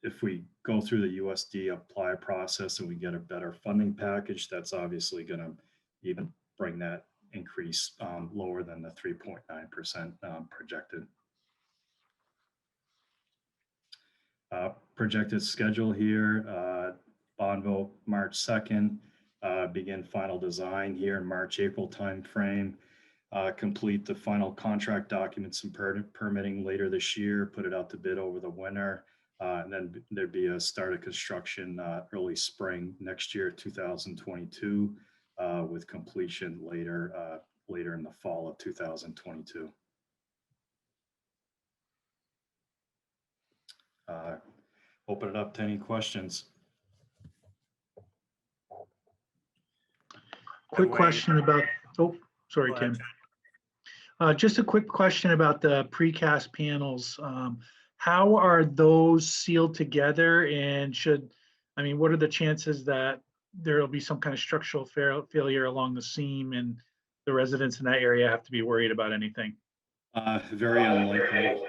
If we go through the USD apply process and we get a better funding package, that's obviously going to even bring that increase lower than the 3.9% projected. Projected schedule here, bond vote March 2nd, begin final design here in March-April timeframe, complete the final contract documents and permitting later this year, put it out to bid over the winter. And then there'd be a start of construction early spring next year, 2022, with completion later in the fall of 2022. Open it up to any questions. Quick Wayne. question about, oh, sorry, Go ahead, Tim. Just a quick question about the precast panels. How are those sealed together and what are the chances that there'll be some kind of structural failure along the seam and the residents in that area have to be worried about anything? Very unlikely.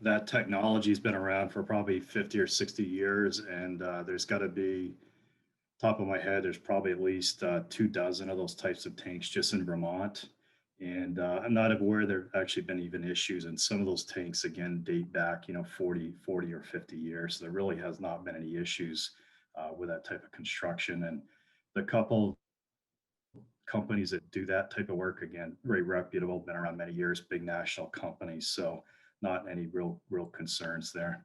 That technology's been around for probably 50 or 60 years, and there's got to be, top of my head, there's probably at least 24 of those types of tanks just in Vermont. And I'm not aware there have actually been even issues. And some of those tanks, again, date back, 40 or 50 years. So there really has not been any issues with that type of construction. And the couple companies that do that type of work, again, very reputable, been around many years, big national companies. So not any real concerns there.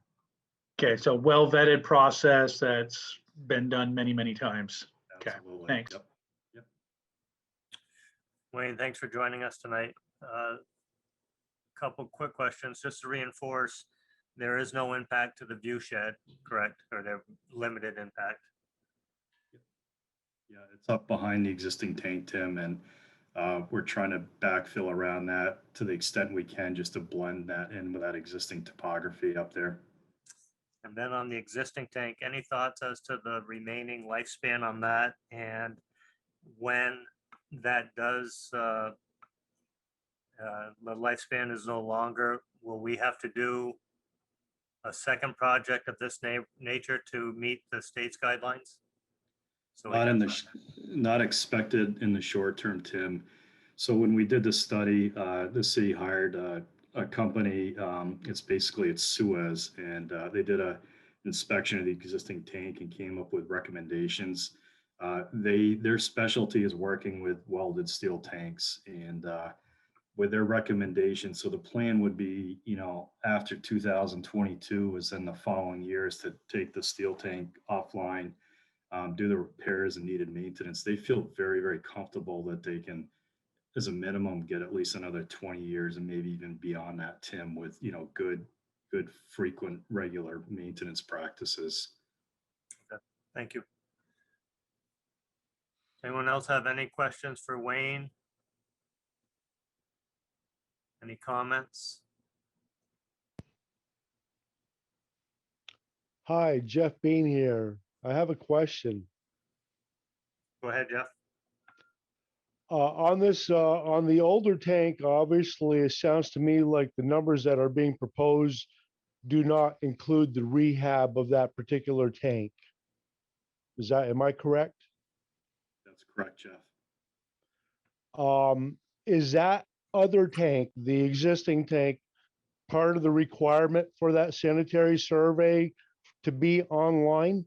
Okay, so well vetted process that's been done many, many times. Okay, Absolutely. thanks. Yep. Wayne, thanks for joining us tonight. Couple quick questions, just to reinforce, there is no impact to the view shed, correct? Or they're limited impact? Yeah, it's up behind the existing tank, Tim, and we're trying to backfill around that to the extent we can, just to blend that in with that existing topography up there. And then on the existing tank, any thoughts as to the remaining lifespan on that? And when that does, the lifespan is no longer, will we have to do a second project of this nature to meet the state's guidelines? So Not expected in the short term, Tim. So when we did the study, the city hired a company. It's Suez, and they did a inspection of the existing tank and came up with recommendations. Their specialty is working with welded steel tanks, and with their recommendations. So the plan would be, after 2022 is then the following years to take the steel tank offline, do the repairs and needed maintenance. They feel very, very comfortable that they can, as a minimum, get at least another 20 years and maybe even beyond that, Tim, with, good, frequent, regular maintenance practices. Okay, thank you. Anyone else have any questions for Wayne? Any comments? Hi, Jeff Bean here. I have a question. Go ahead, Jeff. On the older tank, obviously, it sounds to me like the numbers that are being proposed do not include the rehab of that particular tank. Am I correct? That's correct, Jeff. Is that other tank, the existing tank, part of the requirement for that sanitary survey to be online?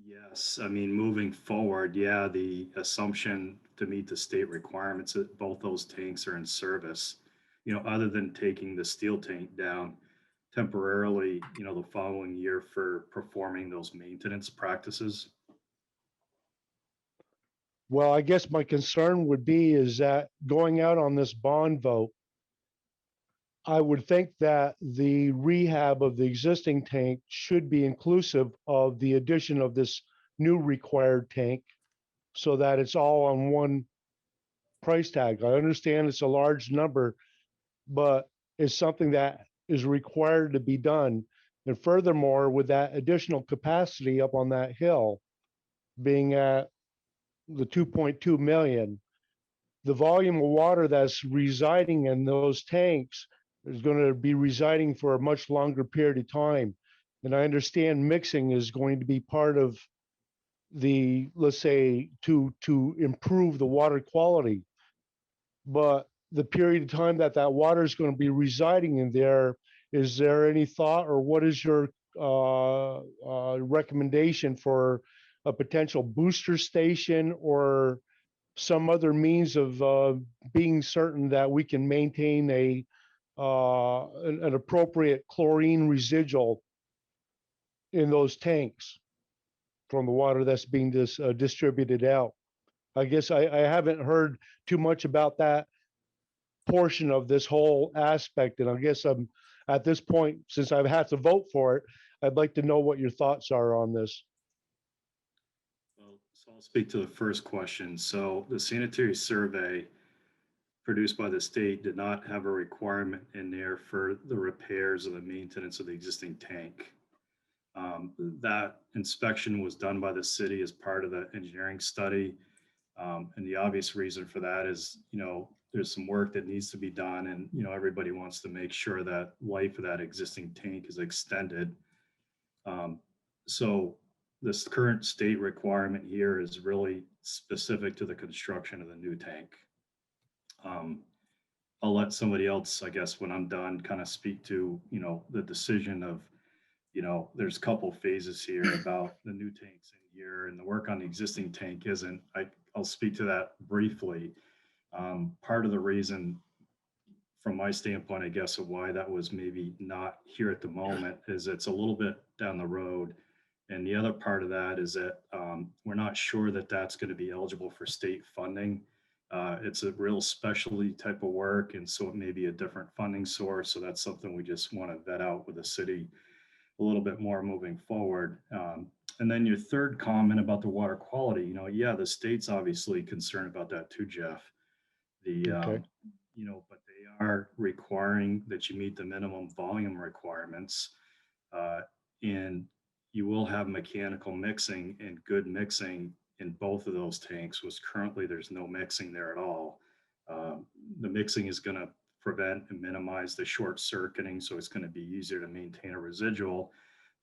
Yes, I mean, moving forward, yeah, the assumption to meet the state requirements that both those tanks are in service, other than taking the steel tank down temporarily, the following year for performing those maintenance practices. Well, I guess my concern would be is that going out on this bond vote, I would think that the rehab of the existing tank should be inclusive of the addition of this new required tank so that it's all on one price tag. I understand it's a large number, but it's something that is required to be done. And furthermore, with that additional capacity up on that hill being at the 2.2 million, the volume of water that's residing in those tanks is going to be residing for a much longer period of time. And I understand mixing is going to be part of the, let's say, to improve the water quality. But the period of time that water is going to be residing in there, is there any thought, or what is your recommendation for a potential booster station or some other means of being certain that we can maintain a an appropriate chlorine residual in those tanks from the water that's being distributed out. I guess I haven't heard too much about that portion of this whole aspect. And I guess I'm at this point, since I've had to vote for it, I'd like to know what your thoughts are on this. Well, so I'll speak to the first question. So the sanitary survey produced by the state did not have a requirement in there for the repairs or the maintenance of the existing tank. That inspection was done by the city as part of the engineering study. And the obvious reason for that is, there's some work that needs to be done, and, everybody wants to make sure that life of that existing tank is extended. So this current state requirement here is really specific to the construction of the new tank. I'll let somebody else, I guess, when I'm done, kind of speak to, the decision of, there's a couple phases here about the new tanks in here, and the work on the existing tank isn't. I'll speak to that briefly. Part of the reason, from my standpoint, I guess, of why that was maybe not here at the moment is it's a little bit down the road. And the other part of that is that we're not sure that that's going to be eligible for state funding. It's a real specialty type of work, and so it may be a different funding source. So that's something we just want to vet out with the city a little bit more moving forward. And then your third comment about the water quality, yeah, the state's obviously concerned about that too, Jeff. Okay. But they are requiring that you meet the minimum volume requirements. And you will have mechanical mixing and good mixing in both of those tanks, which currently there's no mixing there at all. The mixing is going to prevent and minimize the short circuiting, so it's going to be easier to maintain a residual.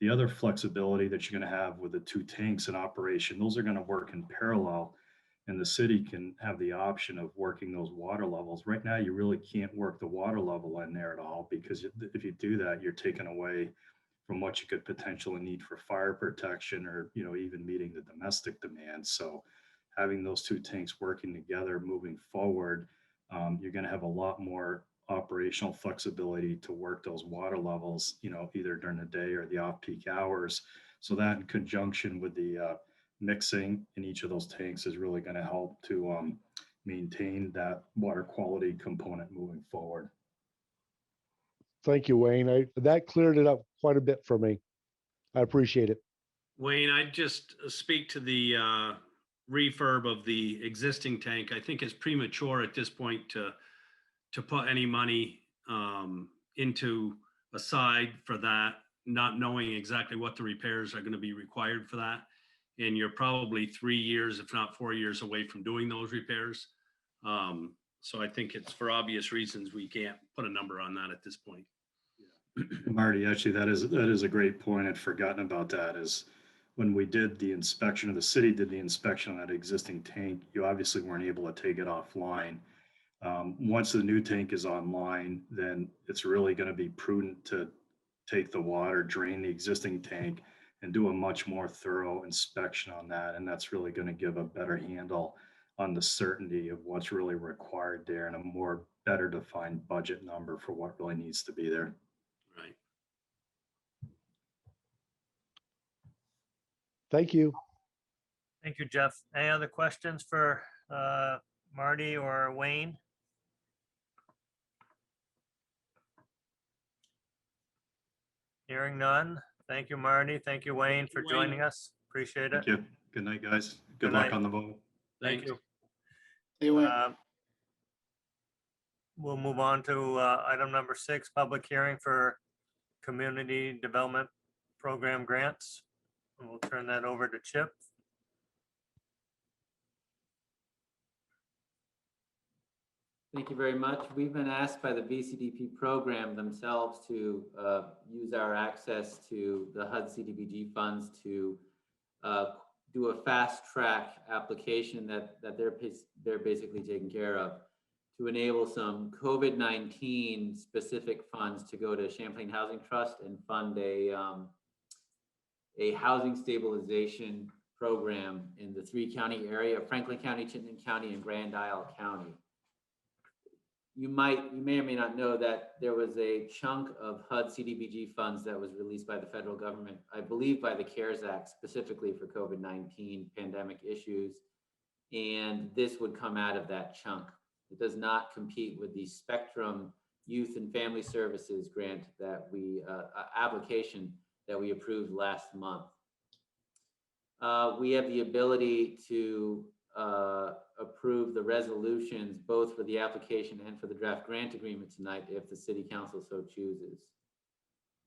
The other flexibility that you're going to have with the two tanks in operation, those are going to work in parallel, and the city can have the option of working those water levels. Right now, you really can't work the water level in there at all, because if you do that, you're taking away from what you could potentially need for fire protection, or even meeting the domestic demand. So having those two tanks working together moving forward, you're going to have a lot more operational flexibility to work those water levels, either during the day or the off-peak hours. So that, in conjunction with the mixing in each of those tanks, is really going to help to maintain that water quality component moving forward. Thank you, Wayne. That cleared it up quite a bit for me. I appreciate it. Wayne, I'd just speak to the refurb of the existing tank. I think it's premature at this point to put any money into aside for that, not knowing exactly what the repairs are going to be required for that. And you're probably 3 years, if not 4 years away from doing those repairs. So I think it's, for obvious reasons, we can't put a number on that at this point. Marty, actually, that is a great point. I'd forgotten about that. Is when we did the inspection, or the city did the inspection on that existing tank, you obviously weren't able to take it offline. Once the new tank is online, then it's really going to be prudent to take the water, drain the existing tank, and do a much more thorough inspection on that. And that's really going to give a better handle on the certainty of what's really required there, and a more better defined budget number for what really needs to be there. Right. Thank you. Thank you, Jeff. Any other questions for Marty or Wayne? Hearing none. Thank you, Marty. Thank you, Wayne, for joining us. Appreciate it. Thank you. Good night, guys. Good Good luck night. on the vote. Thank Thanks. you. See you, Wayne. We'll move on to item number 6, public hearing for community development program grants. And we'll turn that over to Chip. Thank you very much. We've been asked by the VCDP program themselves to use our access to the HUD CDBG funds to do a fast track application that they're basically taking care of, to enable some COVID-19 specific funds to go to Champlain Housing Trust and fund a housing stabilization program in the 3-county area: Franklin County, Chittenden County, and Grand Isle County. you may or may not know that there was a chunk of HUD CDBG funds that was released by the federal government, I believe by the CARES Act, specifically for COVID-19 pandemic issues. And this would come out of that chunk. It does not compete with the Spectrum Youth and Family Services grant that application that we approved last month. We have the ability to approve the resolutions both for the application and for the draft grant agreement tonight if the city council so chooses.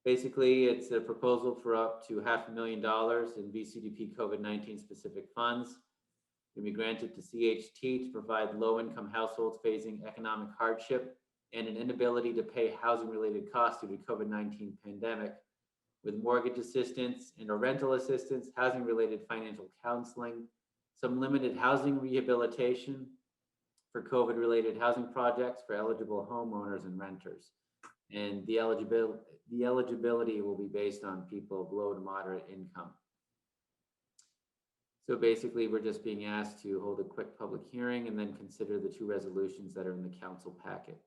Basically, it's a proposal for up to $500,000 in VCDP COVID-19 specific funds. Can be granted to CHT to provide low-income households facing economic hardship and an inability to pay housing-related costs due to COVID-19 pandemic, with mortgage assistance and or rental assistance, housing-related financial counseling, some limited housing rehabilitation for COVID-related housing projects for eligible homeowners and renters. And the eligibility will be based on people of low to moderate income. So basically, we're just being asked to hold a quick public hearing and then consider the two resolutions that are in the council packet.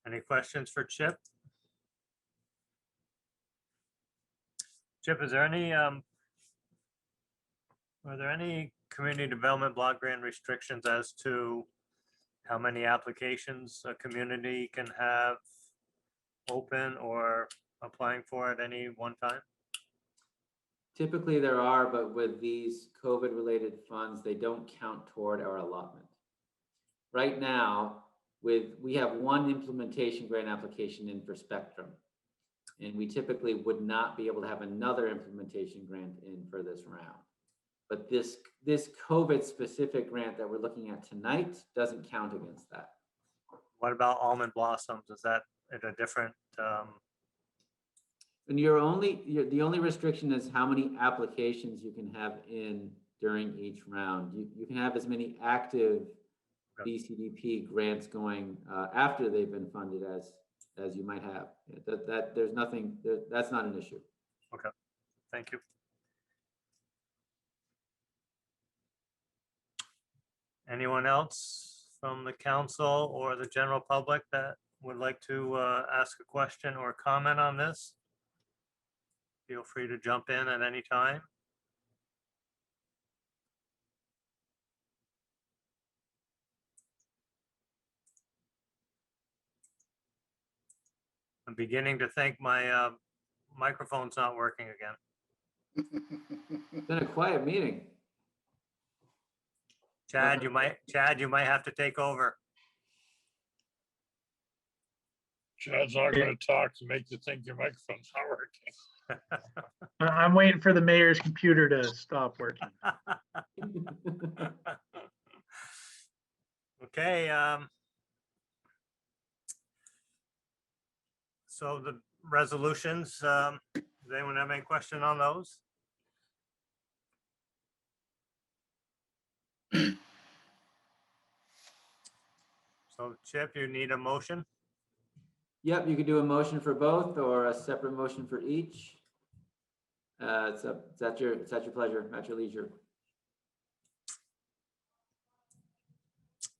Any questions for Chip? Chip, is there any, are there any community development block grant restrictions as to how many applications a community can have open or applying for at any one time? Typically there are, but with these COVID-related funds, they don't count toward our allotment. Right now, we have one implementation grant application in for Spectrum, and we typically would not be able to have another implementation grant in for this round. But this COVID-specific grant that we're looking at tonight doesn't count against that. What about almond blossoms? Is that at a different? And the only restriction is how many applications you can have in during each round. You can have as many active BCDP grants going after they've been funded as you might have. There's nothing, that's not an issue. Okay, thank you. Anyone else from the council or the general public that would like to ask a question or comment on this? Feel free to jump in at any time. I'm beginning to think my microphone's not working again. It's been a quiet meeting. Chad, you might have to take over. Chad's not going to talk to make you think your microphone's not working. I'm waiting for the mayor's computer to stop working. Okay. So the resolutions, does anyone have any question on those? So Chip, you need a motion? Yep, you could do a motion for both or a separate motion for each. It's at your pleasure, at your leisure.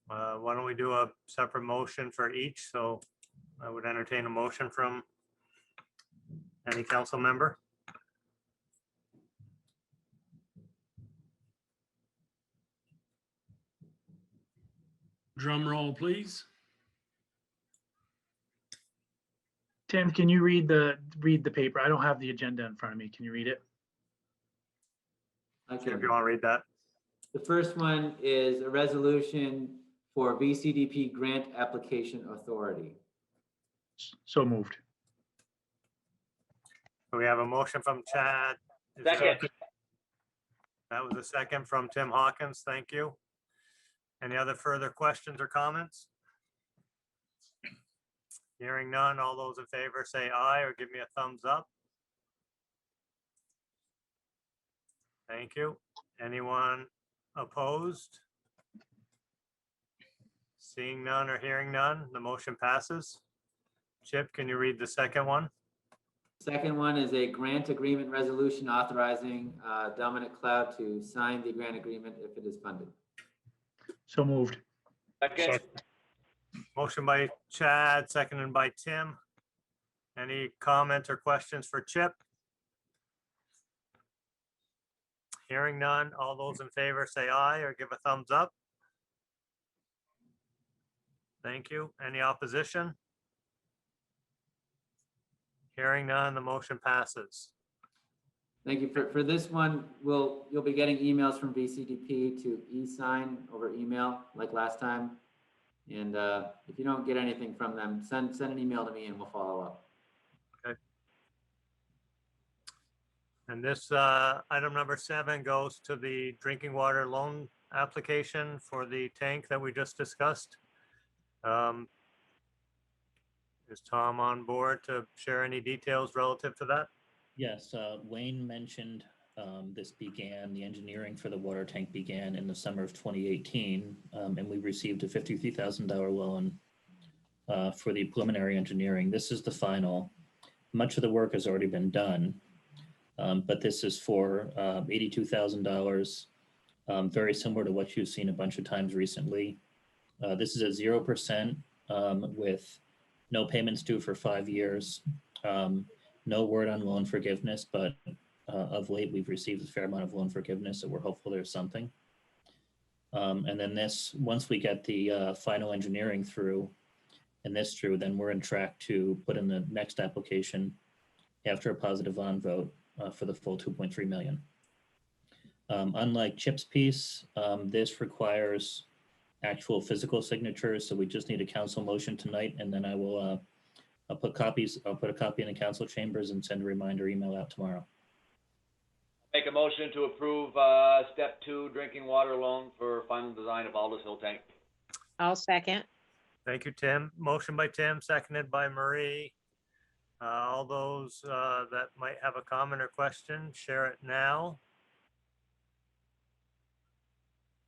Why don't we do a separate motion for each? So I would entertain a motion from any council member. Drum roll, please. Tim, can you read the paper? I don't have the agenda in front of me. Can you read it? I If can. you want to read that. The first one is a resolution for VCDP grant application authority. So moved. So we have a motion from Chad. Is there- Second. That was a second from Tim Hawkins. Thank you. Any other further questions or comments? Hearing none, all those in favor say aye or give me a thumbs up. Thank you. Anyone opposed? Seeing none or hearing none, the motion passes. Chip, can you read the second one? Second one is a grant agreement resolution authorizing Dominic Cloud to sign the grant agreement if it is funded. So moved. Second. Motion by Chad, seconded by Tim. Any comments or questions for Chip? Hearing none. All those in favor say aye or give a thumbs up. Thank you. Any opposition? Hearing none, the motion passes. Thank you. For this one, you'll be getting emails from VCDP to e-sign over email like last time. And if you don't get anything from them, send an email to me and we'll follow up. Okay. And this item number 7 goes to the drinking water loan application for the tank that we just discussed. Is Tom on board to share any details relative to that? Yes, Wayne mentioned the engineering for the water tank began in the summer of 2018, and we received a $53,000 loan for the preliminary engineering. This is the final. Much of the work has already been done, but this is for $82,000, very similar to what you've seen a bunch of times recently. This is at 0% with no payments due for 5 years. No word on loan forgiveness, but of late we've received a fair amount of loan forgiveness, so we're hopeful there's something. And then once we get the final engineering through and this through, then we're on track to put in the next application after a positive on vote for the full 2.3 million. Unlike Chip's piece, this requires actual physical signatures, so we just need a council motion tonight, and then I'll put a copy in the council chambers and send a reminder email out tomorrow. Make a motion to approve step 2 drinking water loan for final design of Aldous Hill tank. I'll second. Thank you, Tim. Motion by Tim, seconded by Marie. All those that might have a comment or question, share it now.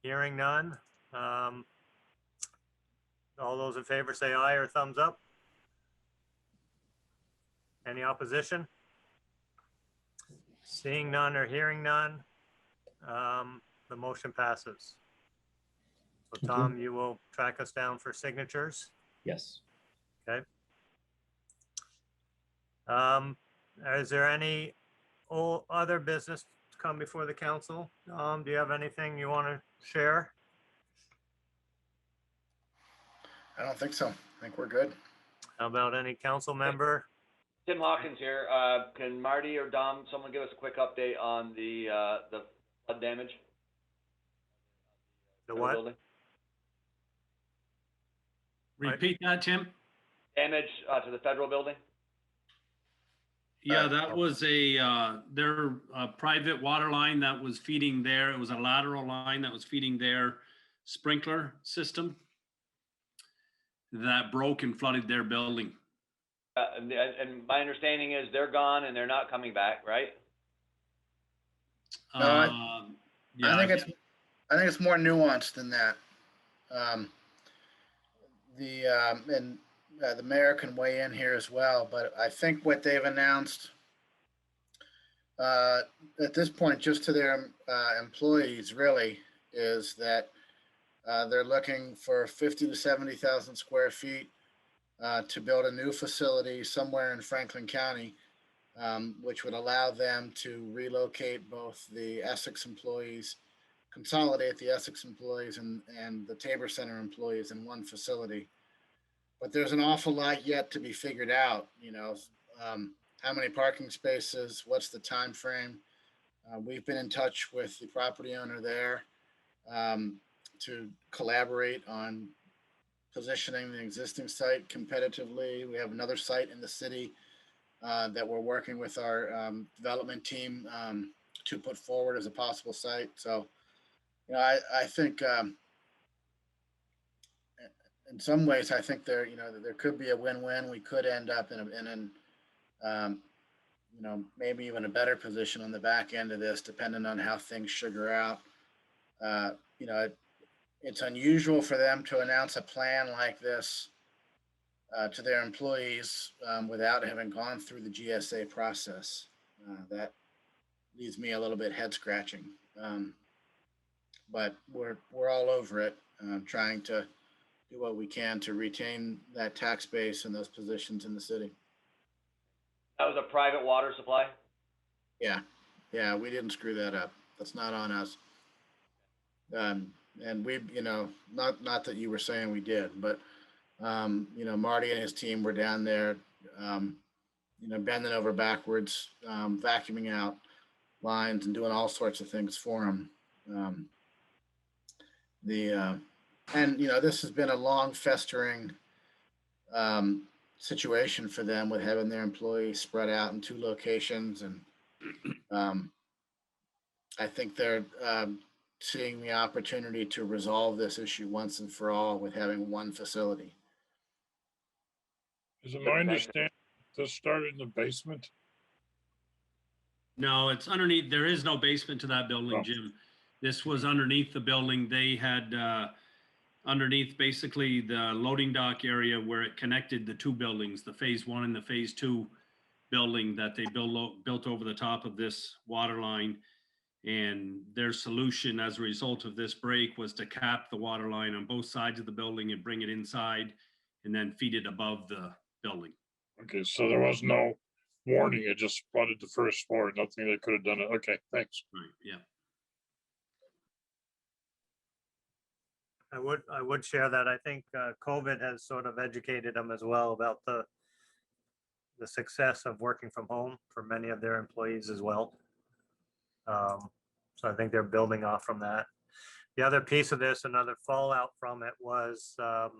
Hearing none. All those in favor say aye or thumbs up. Any opposition? Seeing none or hearing none, the motion passes. So Tom, you will track us down for signatures. Yes. Okay. Is there any other business to come before the council? Do you have anything you want to share? I don't think so. I think we're good. How about any council member? Tim Hawkins here. Can Marty or Dom, someone give us a quick update on the flood damage? The to what? building? Repeat that, Tim? Damage to the federal building? Yeah, that was their private water line that was feeding it was a lateral line that was feeding their sprinkler system that broke and flooded their building. And my understanding is they're gone and they're not coming back, right? Yeah, I think it's more nuanced than that. The mayor can weigh in here as well, but I think what they've announced at this point, just to their employees, really, is that they're looking for 50 to 70,000 square feet to build a new facility somewhere in Franklin County, which would allow them to relocate both the Essex employees, consolidate the Essex employees and the Tabor Center employees in one facility. But there's an awful lot yet to be figured out, how many parking spaces, what's the time frame. We've been in touch with the property owner there to collaborate on positioning the existing site competitively. We have another site in the city that we're working with our development team to put forward as a possible site. So, I think in some ways, I think there could be a win-win. We could end up in maybe even a better position on the back end of this, depending on how things sugar out. It's unusual for them to announce a plan like this to their employees without having gone through the GSA process. That leaves me a little bit head scratching. But we're all over it, trying to do what we can to retain that tax base and those positions in the city. That was a private water supply? Yeah, we didn't screw that up. That's not on us. And we, not that you were saying we did, but Marty and his team were down there, bending over backwards, vacuuming out lines and doing all sorts of things for them. This has been a long festering situation for them with having their employees spread out in 2 locations. And I think they're seeing the opportunity to resolve this issue once and for all with having one facility. Is it my understanding this started in the basement? No, it's underneath. There is no basement to that building, Oh. Jim. This was underneath the building. They had underneath basically the loading dock area where it connected the 2 buildings, the phase 1 and the phase 2 building that they built over the top of this water line. And their solution as a result of this break was to cap the water line on both sides of the building and bring it inside and then feed it above the building. Okay, so there was no warning. It just flooded the first floor. Nothing they could have done it. Okay, thanks. Right, yeah. I would share that. I think COVID has sort of educated them as well about the success of working from home for many of their employees as well. So I think they're building off from that. The other piece of this, another fallout from it was the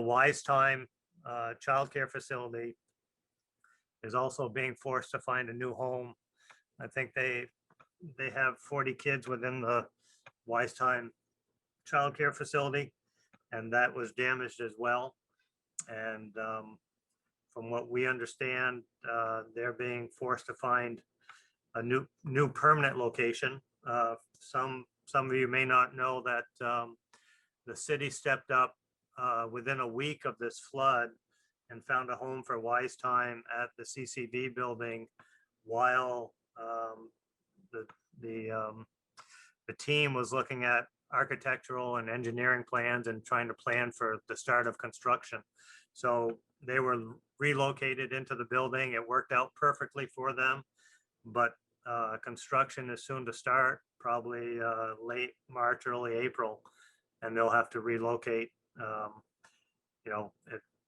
Wise Time childcare facility is also being forced to find a new home. I think they have 40 kids within the Wise Time childcare facility, and that was damaged as well. And from what we understand, they're being forced to find a new permanent location. Some of you may not know that the city stepped up within a week of this flood and found a home for Wise Time at the CCB building while the team was looking at architectural and engineering plans and trying to plan for the start of construction. So they were relocated into the building. It worked out perfectly for them, but construction is soon to start, probably late March, early April, and they'll have to relocate.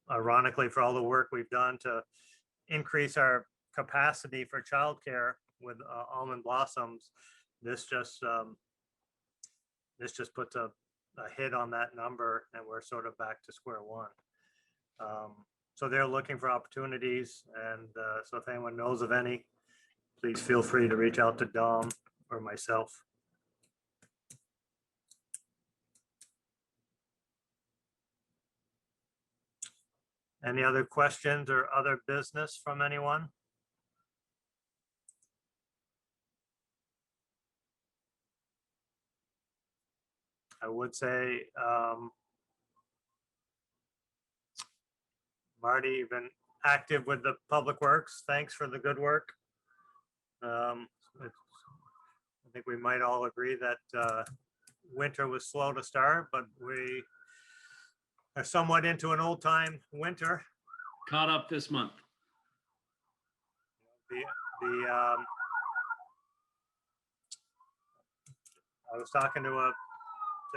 Ironically, for all the work we've done to increase our capacity for childcare with Almond Blossoms, this just puts a hit on that number, and we're sort of back to square one. So they're looking for opportunities, and so if anyone knows of any, please feel free to reach out to Dom or myself. Any other questions or other business from anyone? I would say, Marty, you've been active with the Public Works. Thanks for the good work. I think we might all agree that winter was slow to start, but we are somewhat into an old time winter. Caught up this month. I was talking to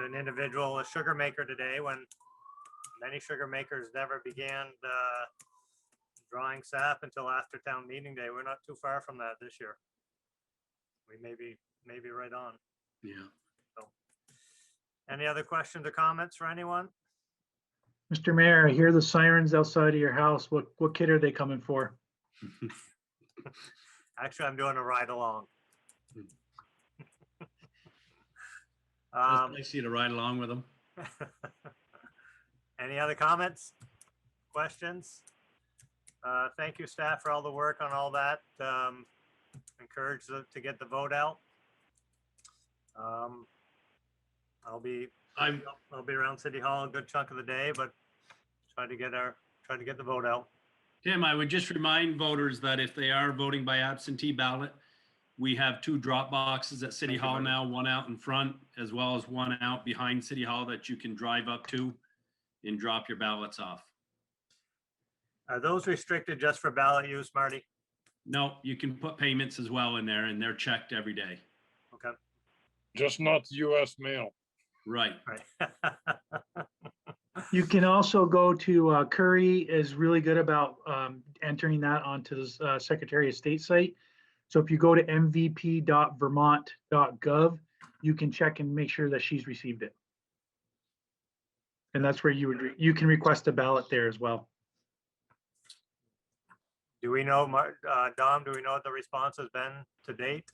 an individual, a sugar maker today, when many sugar makers never began drawing sap until after town meeting day. We're not too far from that this year. We may be right on. Yeah. So, any other questions or comments for anyone? Mr. Mayor, I hear the sirens outside of your house. What kid are they coming for? Actually, I'm doing a ride along. It's nice you to ride along with them. Any other comments, questions? Thank you, staff, for all the work on all that. Encouraged to get the vote out. I'll be around City Hall a good chunk of the day, but try to get the vote out. Tim, I would just remind voters that if they are voting by absentee ballot, we have 2 drop boxes at City Thank you, Hall Marty. now, one out in front as well as one out behind City Hall that you can drive up to and drop your ballots off. Are those restricted just for ballot use, Marty? No, you can put payments as well in there and they're checked every day. Okay, Just not the US mail. Right. right. You can also go to Curry is really good about entering that onto the Secretary of State site. So if you go to mvp.vermont.gov, you can check and make sure that she's received it. And that's where you can request a ballot there as well. Do we know, Dom, do we know what the response has been to date?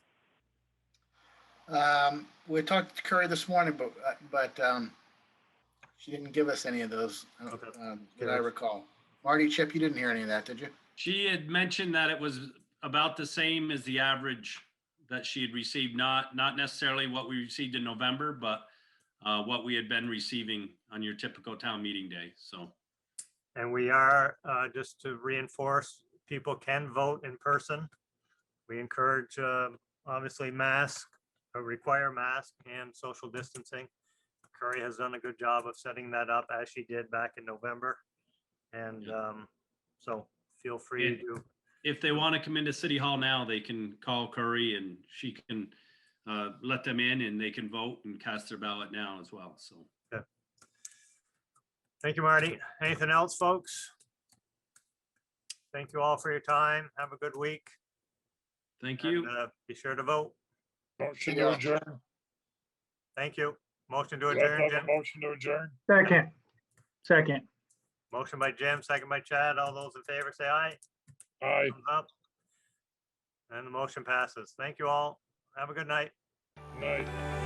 We talked to Curry this morning, but she didn't give us any of those, Okay. that I recall. Marty, Chip, you didn't hear any of that, did you? She had mentioned that it was about the same as the average that she had received, not necessarily what we received in November, but what we had been receiving on your typical town meeting day. So, And we are, just to reinforce, people can vote in person. We encourage, obviously, require mask and social distancing. Curry has done a good job of setting that up as she did back in November. And so feel free And to. if they want to come into City Hall now, they can call Curry and she can let them in and they can vote and cast their ballot now as well. So, Thank you, Marty. Anything else, folks? Thank you all for your time. Have a good week. thank you. And, be sure to vote. Motion to Yeah. adjourn. Thank you. Motion to Do I have adjourn, a Jim. motion to adjourn? Second. Motion by Jim, second by Chad. All those in favor say aye. Aye. Thumbs up. And the motion passes. Thank you all. Have a good night. Night.